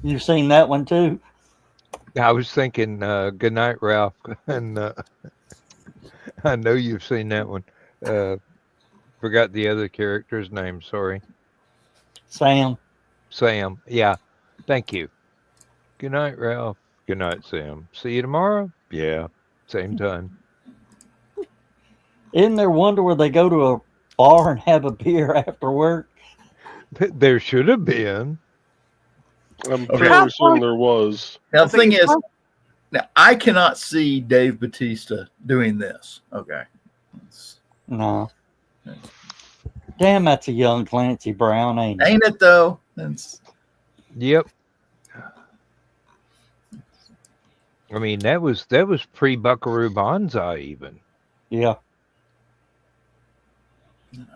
You've seen that one too? I was thinking, good night, Ralph. And I know you've seen that one. Forgot the other character's name. Sorry. Sam. Sam. Yeah. Thank you. Good night, Ralph. Good night, Sam. See you tomorrow? Yeah. Same time. Isn't there wonder where they go to a bar and have a beer after work? There should have been. I'm Okay. fairly certain there was. Now the thing is, now I cannot see Dave Bautista doing this. Okay. No. Damn, that's a young Clancy Brown, ain't it? Ain't it though? That's... Yep. I mean, that was pre-Buckaroo Banzai even. Yeah.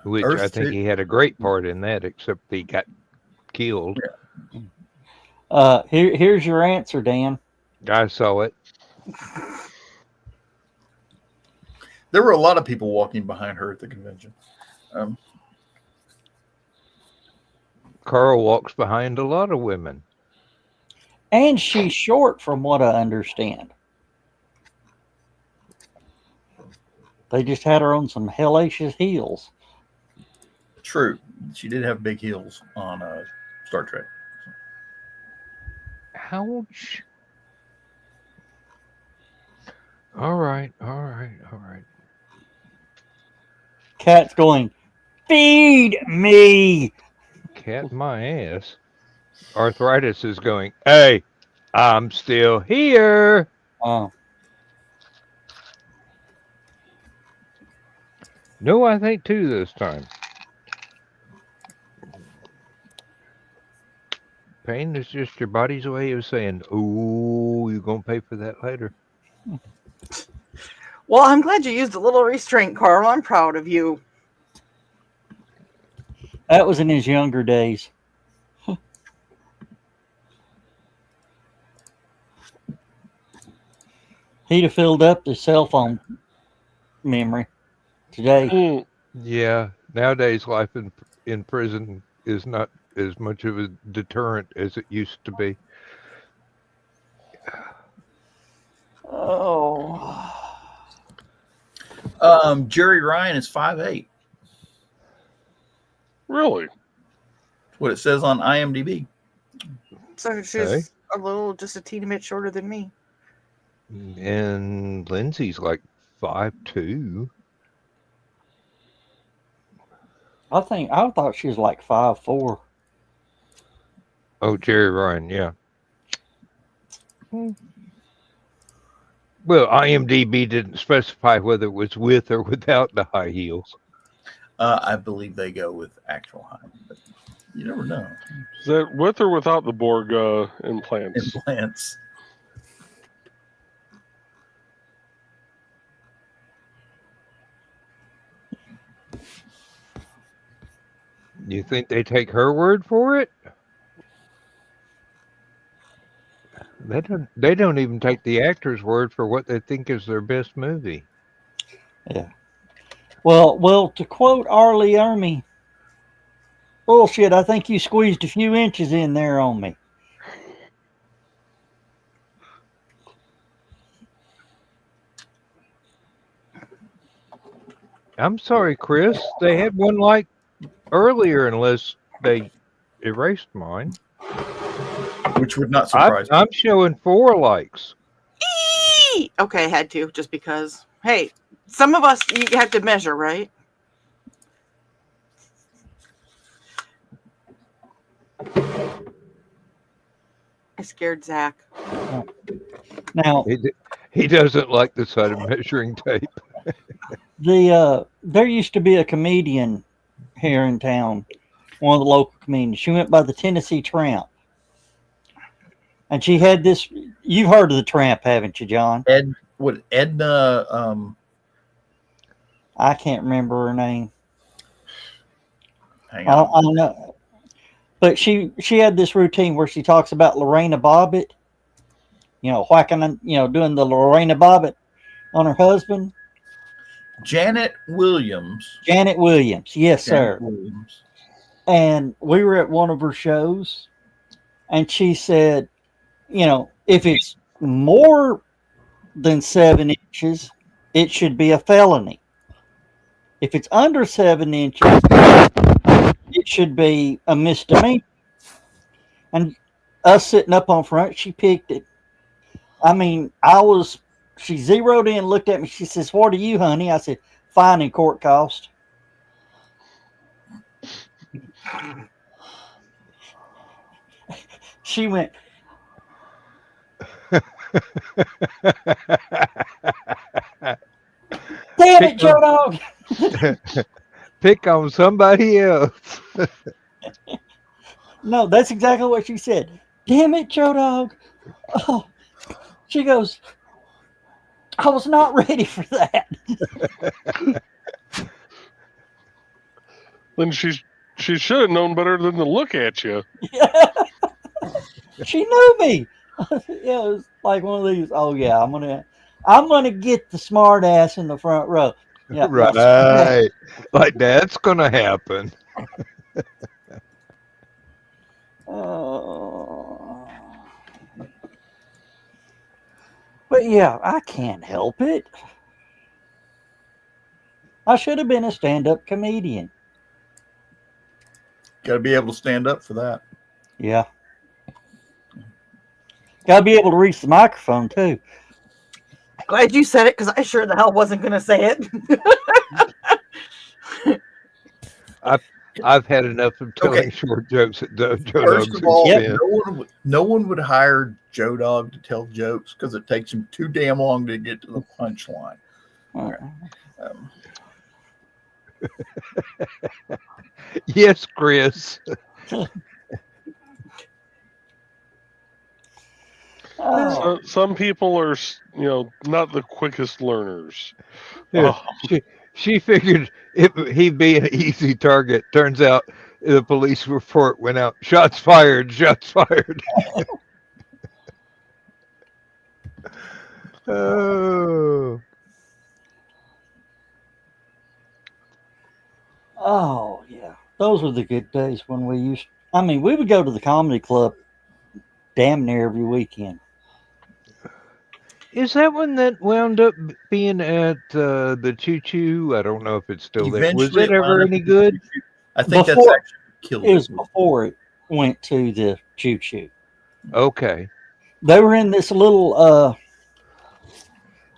Which Earth I think 2. he had a great part in that, except he got killed. Here's your answer, Dan. I saw it. There were a lot of people walking behind her at the convention. Carl walks behind a lot of women. And she's short, from what I understand. They just had her on some hellacious heels. True. She did have big heels on Star Trek. Ouch. All right. Cat's going, feed me. Cat my ass. Arthritis is going, hey, I'm still here. Oh. No, I think two this time. Pain is just your body's way of saying, oh, you're going to pay for that later. Well, I'm glad you used a little restraint, Carl. I'm proud of you. That was in his younger days. He'd have filled up his cell phone memory today. Yeah, nowadays life in prison is not as much of a deterrent as it used to be. Oh. Jerry Ryan is 5'8". Really? What it says on IMDb. So she's just a teeny bit shorter than me. And Lindsay's like 5'2". I thought she was like 5'4". Oh, Jerry Ryan, yeah. Well, IMDb didn't specify whether it was with or without the high heels. I believe they go with actual height, but you never know. Is that with or without the Borg implants? Implants. You think they take her word for it? They don't even take the actor's word for what they think is their best movie. Yeah. Well, to quote Arlie Ermy, bullshit, I think you squeezed a few inches in there on me. I'm sorry, Chris. They had one like earlier, unless they erased mine. Which would not surprise me. I'm showing 4 likes. Okay, I had to, just because. Hey, some of us, you have to measure, right? I scared Zach. Now, He doesn't like the sight of measuring tape. there used to be a comedian here in town, one of the local comedians. She went by the Tennessee Tramp. And she had this, you've heard of the Tramp, haven't you, John? Edna, I can't remember her name. hang on. I don't know. But she had this routine where she talks about Lorena Bobbitt, whacking, doing the Lorena Bobbitt on her husband. Janet Williams. Janet Williams. Yes, Janet sir. Williams. And we were at one of her shows, and she said, you know, if it's more than 7 inches, it should be a felony. If it's under 7 inches, it should be a misdemeanor. And us sitting up on front, she picked it. I mean, she zeroed in, looked at me. She says, "What are you, honey?" I said, "Fine and court cost." She went, "Damn it, Joe Dog." Pick on somebody else. No, that's exactly what she said. "Damn it, Joe Dog." Oh, she goes, "I was not ready for that." Then she should have known better than to look at you. She knew me. Yeah, it was like one of these. Oh yeah, I'm gonna get the smart ass in the front row. Yeah, Right. Like that's gonna happen. But yeah, I can't help it. I should have been a stand-up comedian. Got to be able to stand up for that. Yeah. Got to be able to reach the microphone too. Glad you said it, because I sure the hell wasn't going to say it. I've had enough of telling short jokes at Joe First Dog's of all, expense. no one would hire Joe Dog to tell jokes because it takes him too damn long to get to the punchline. Yes, Chris. Some people are, not the quickest learners. Yeah, she figured he'd be an easy target. Turns out the police report went out. Shots fired. Shots fired. Oh. Oh yeah, those were the good days when we would go to the comedy club damn near every weekend. Is that one that wound up being at the Choo Choo? I don't know if it's still there. Was it ever any good? I think that's Before- actually killed It was before it went to the Choo Choo. Okay. They were in this little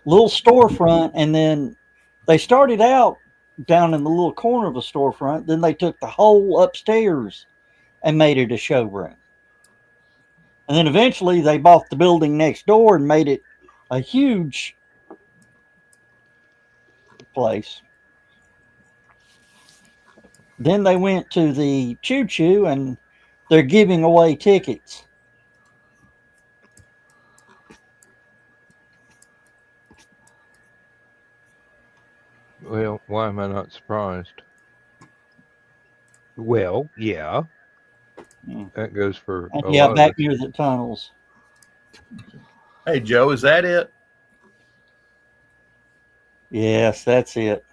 storefront, and then they started out down in the little corner of a storefront. Then they took the whole upstairs and made it a showroom. And then eventually they bought the building next door and made it a huge place. Then they went to the Choo Choo, and they're giving away tickets. Well, why am I not surprised? Well, yeah. That goes for And a yeah, lot back of near the tunnels. Hey, Joe, is that it? Yes, that's it.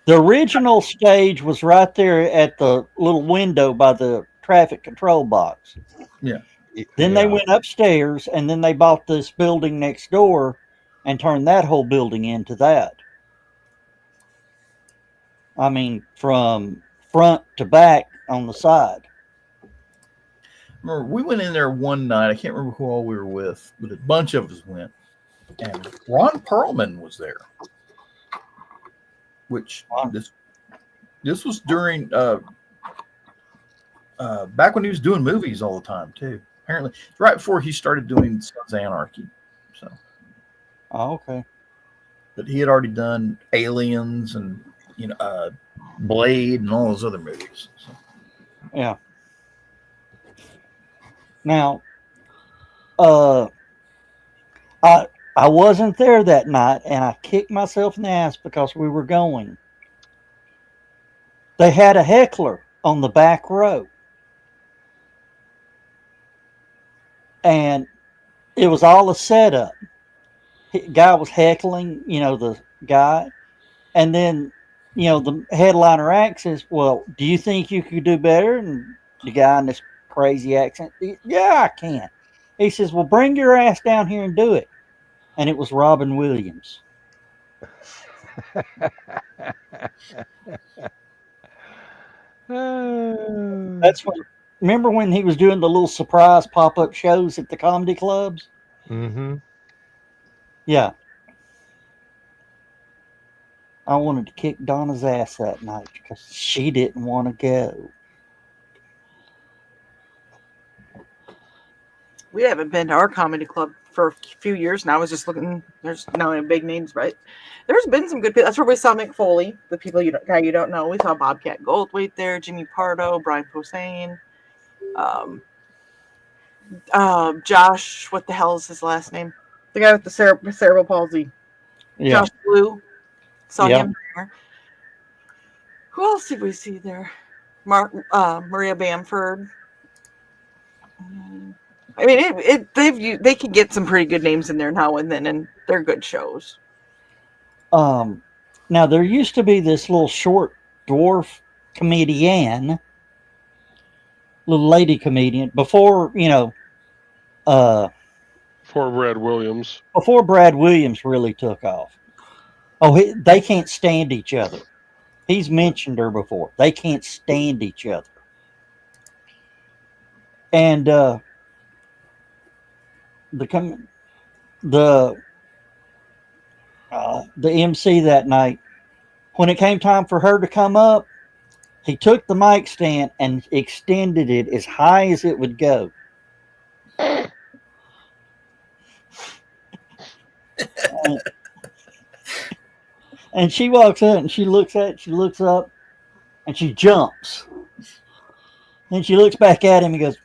The original stage was right there at the little window by the traffic control box. Yeah. Then they went upstairs, and then they bought this building next door and turned that whole building into that. I mean, from front to back on the side. Remember, we went in there one night. I can't remember who all we were with, but a bunch of us went. And Ron Perlman was there. Which this was during back when he was doing movies all the time too. Apparently, right before he started doing Sons of Anarchy. So, okay. But he had already done Aliens and Blade and all those other movies. So. Yeah. Now, I wasn't there that night, and I kicked myself in the ass because we were going. They had a heckler on the back row. And it was all a setup. guy was heckling, the guy, and then, the headliner act says, "Well, do you think you could do better?" And the guy in this crazy accent, "Yeah, I can." He says, "Well, bring your ass down here and do it." And it was Robin Williams. That's what. Remember when he was doing the little surprise pop-up shows at the comedy clubs? Mm-hmm. Yeah. I wanted to kick Donna's ass that night because she didn't want to go. We haven't been to our comedy club for a few years now. I was just looking. There's not any big names, right? There's been some good people. That's where we saw Mick Foley, the people guy you don't know. We saw Bobcat Goldthwait there, Jimmy Pardo, Brian Posehn, Josh. What the hell is his last name? The guy with the cerebral palsy. Yeah. Josh Blue. Saw Yeah. him there. Who else did we see there? Maria Bamford. I mean, they can get some pretty good names in there now and then, and they're good shows. Now there used to be this little short dwarf comedian, little lady comedian before For Brad Williams. before Brad Williams really took off. Oh, they can't stand each other. He's mentioned her before. They can't stand each other. And the MC that night, when it came time for her to come up, he took the mic stand and extended it as high as it would go. And she walks up and she looks up, and she jumps. Then she looks back at him and goes,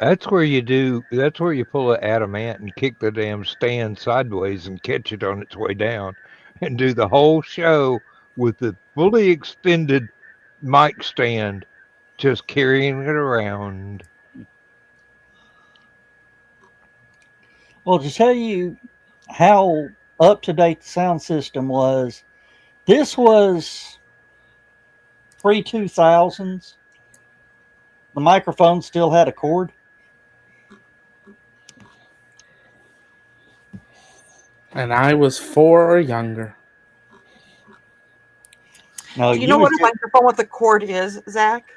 That's where you pull an adamant and kick the damn stand sideways and catch it on its way down and do the whole show with the fully extended mic stand, just carrying it around. well, to tell you how up to date the sound system was, this was pre-2000s. The microphone still had a cord. And I was 4 or younger. No, Do you know what a microphone with a cord is, Zach?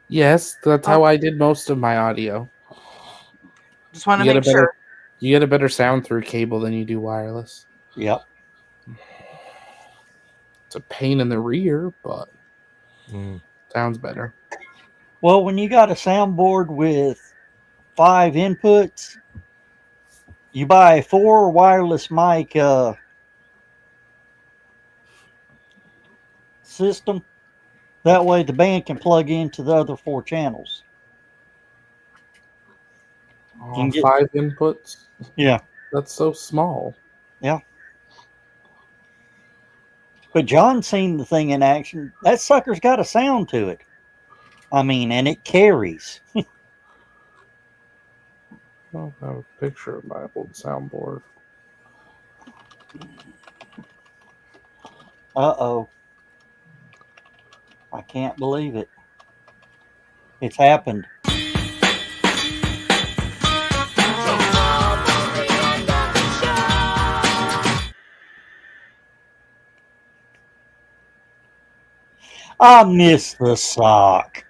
Yes, that's how I did most of my audio. Just want to make sure. You get a better sound through cable than you do wireless. Yep. It's a pain in the rear, but sounds better. Well, when you got a soundboard with 5 inputs, you buy a 4 wireless mic system. That way the band can plug into the other 4 channels. Oh, 5 inputs? Yeah. That's so small. Yeah. But John's seen the thing in action. That sucker's got a sound to it. I mean, and it carries. I don't have a picture of my old soundboard. Uh-oh. I can't believe it. It's happened. I miss the sock.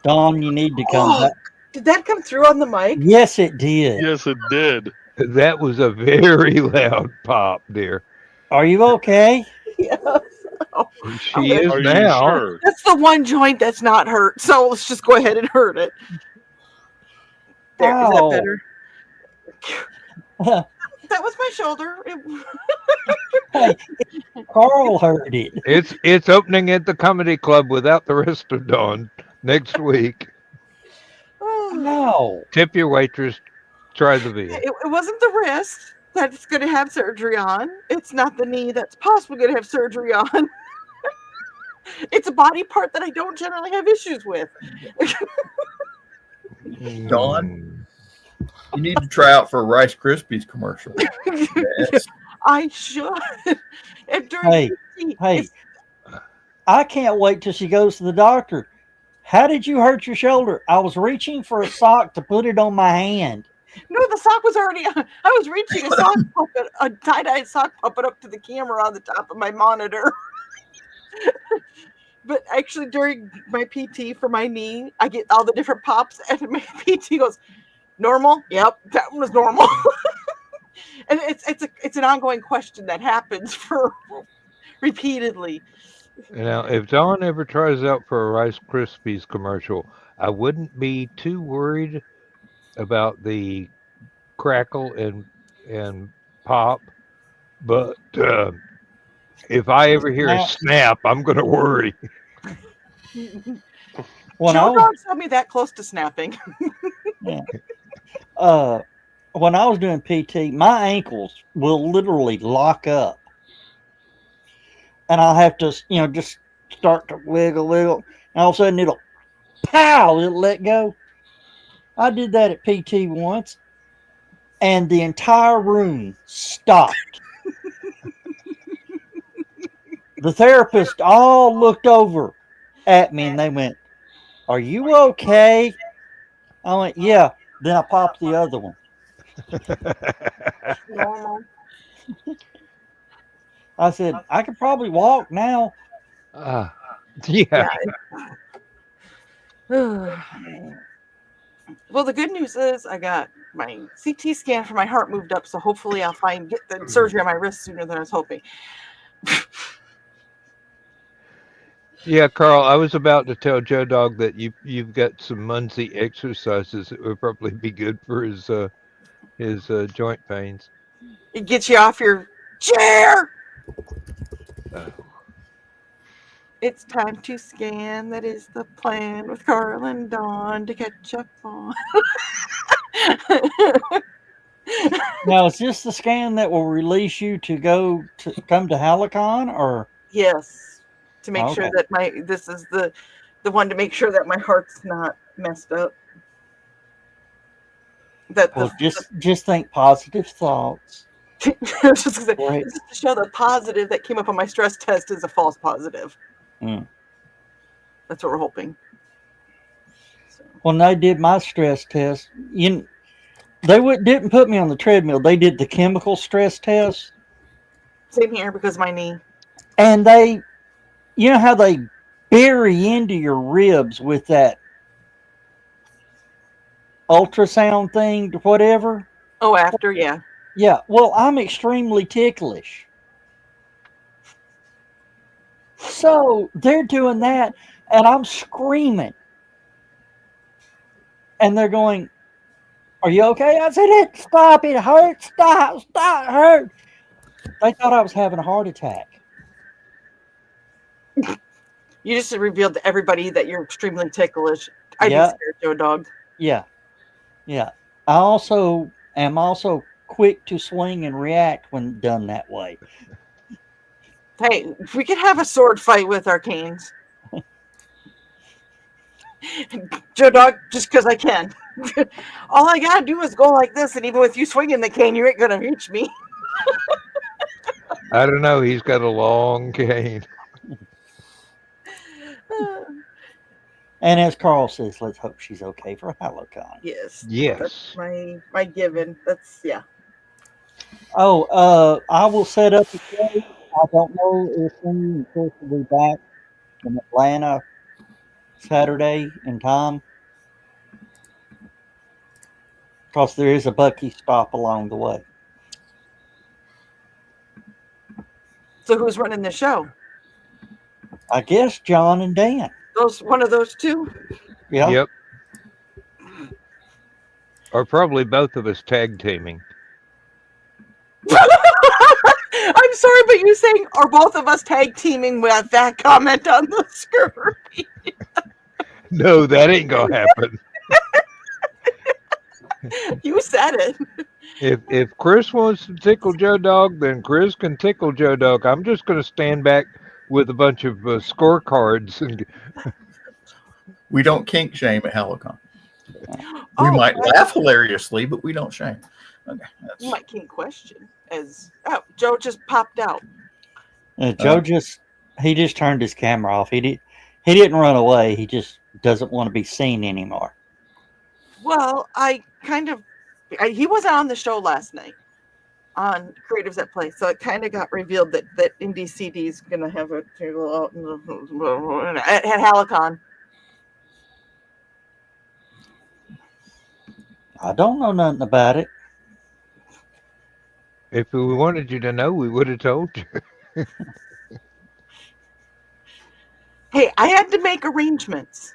Don, you need to come back. Did that come through on the mic? Yes, it did. Yes, it did. That was a very loud pop, dear. Are you okay? Yes. She is Are you now. sure? That's the one joint that's not hurt. So let's just go ahead and hurt it. There, is that Ow. better? That was my shoulder. Hey, Carl heard it. It's opening at the comedy club without the rest of Dawn next week. No. Tip your waitress. Try the veal. It wasn't the wrist that's going to have surgery on. It's not the knee that's possibly going to have surgery on. It's a body part that I don't generally have issues with. Dawn, you need to try out for a Rice Krispies commercial. Yes. I should. And during Hey, PT, hey, I can't wait till she goes to the doctor. How did you hurt your shoulder? I was reaching for a sock to put it on my hand. no, the sock was already. I was reaching a sock puppet, a tie-dye sock puppet up to the camera on the top of my monitor. But actually, during my PT for my knee, I get all the different pops, and my PT goes, "Normal? Yep, that one was normal." And it's an ongoing question that happens for repeatedly. Now, if Dawn ever tries out for a Rice Krispies commercial, I wouldn't be too worried about the crackle and pop, but if I ever hear a snap, I'm going to worry. When Joe Dog saw me that close to snapping. yeah. When I was doing PT, my ankles will literally lock up. And I'll have to, just start to wiggle. And all of a sudden it'll let go. I did that at PT once, and the entire room stopped. The therapist all looked over at me and they went, "Are you okay?" I went, "Yeah." Then I popped the other one. Normal. I said, "I could probably walk now." Yeah. Well, the good news is I got my CT scan for my heart moved up, so hopefully I'll get the surgery on my wrist sooner than I was hoping. Yeah, Carl, I was about to tell Joe Dog that you've got some Muncie exercises that would probably be good for his joint pains. It gets you off your chair. It's time to scan. That is the plan with Carl and Dawn to catch up on. Now, is this the scan that will release you to come to Halicon, or? Yes, to make sure that this is the one to make sure that my heart's not messed up. Just think positive thoughts. Just to show the positive that came up on my stress test is a false positive. That's what we're hoping. So. When they did my stress test, they didn't put me on the treadmill. They did the chemical stress test. Same here because of my knee. And they, you know how they bury into your ribs with that ultrasound thing, whatever? Oh, after, yeah. Yeah, well, I'm extremely ticklish. So they're doing that, and I'm screaming. And they're going, "Are you okay?" I said, "Stop, it hurts, stop, it hurts." They thought I was having a heart attack. You just revealed to everybody that you're extremely ticklish. I'd be scared, Joe Dog. Yeah. I am also quick to swing and react when done that way. Hey, if we could have a sword fight with our canes. Joe Dog, just because I can. All I gotta do is go like this, and even with you swinging the cane, you ain't gonna reach me. I don't know. He's got a long cane. And as Carl says, let's hope she's okay for Halicon. Yes. Yes. That's my given. That's, yeah. Oh, I will set up a show. I don't know if any will be back in Atlanta Saturday in time. Because there is a Bucky stop along the way. So who's running the show? I guess John and Dan. One of those two? Yeah. Yep. Or probably both of us tag teaming. I'm sorry, but you saying, are both of us tag teaming with that comment on the screen? No, that ain't gonna happen. You said it. If Chris wants to tickle Joe Dog, then Chris can tickle Joe Dog. I'm just gonna stand back with a bunch of scorecards. And We don't kink shame at Helicon. We Oh, might laugh hilariously, but we don't shame. Okay, that's my king question is, Joe just popped out. Joe he just turned his camera off. He didn't run away. He just doesn't want to be seen anymore. Well, he wasn't on the show last night on Creatives at Play, so it kind of got revealed that Indie CD is going to have a table at Helicon. I don't know nothing about it. if we wanted you to know, we would have told you. Hey, I had to make arrangements.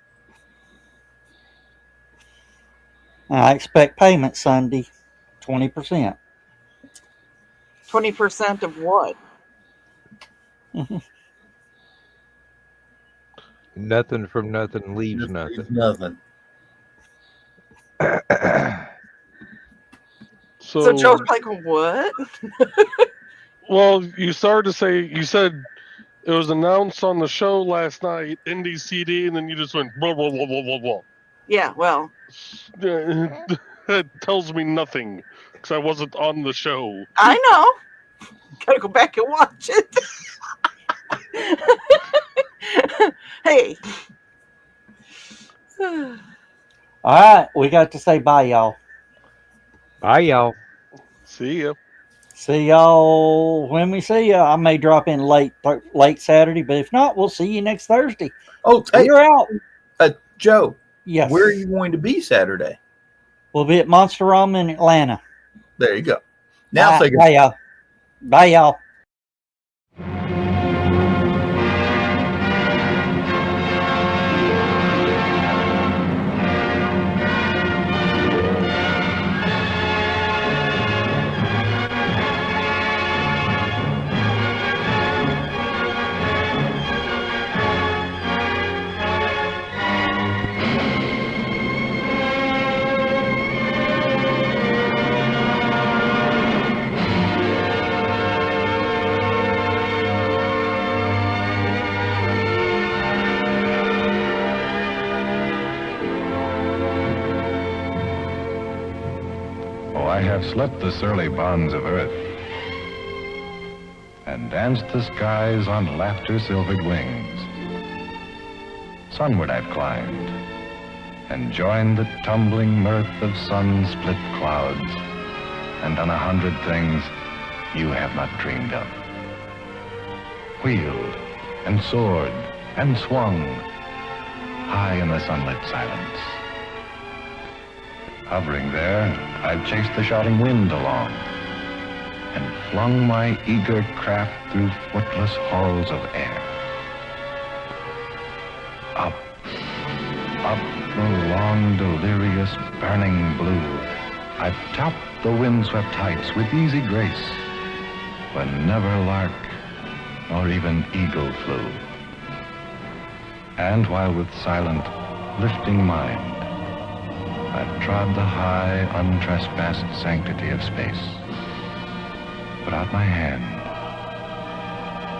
I expect payment Sunday, 20%. 20% of what? Nothing from nothing leaves nothing. nothing. So Joe's like, what? Well, you said it was announced on the show last night, Indie CD, and then you just went blah blah blah blah blah blah. Yeah, well, That tells me nothing because I wasn't on the show. I know. Gotta go back and watch it. Hey. All right, we got to say bye, y'all. Bye, y'all. See ya. See y'all when we see you. I may drop in late Saturday, but if not, we'll see you next Thursday. Oh, hey, You're out. Joe. Yes. Where are you going to be Saturday? We'll be at Monster Rama in Atlanta. There you go. Now, Bye, y'all. Bye, y'all. I have slept the surly bonds of earth and danced the skies on laughter-silvered wings. Sunward I've climbed and joined the tumbling mirth of sun-split clouds and done 100 things you have not dreamed of. Wheeled and soared and swung high in the sunlit silence. Hovering there, I've chased the shouting wind along and flung my eager craft through footless halls of air. Up, up the long, delirious, burning blue, I've topped the windswept heights with easy grace, when never lark nor even eagle flew. And while with silent, lifting mind, I've trod the high, untrespassed sanctity of space, put out my hand,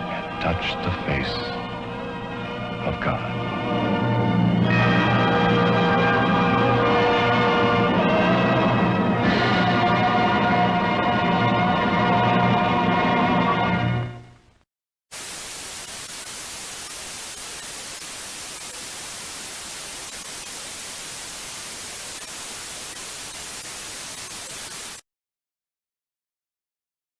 and touched the face of God.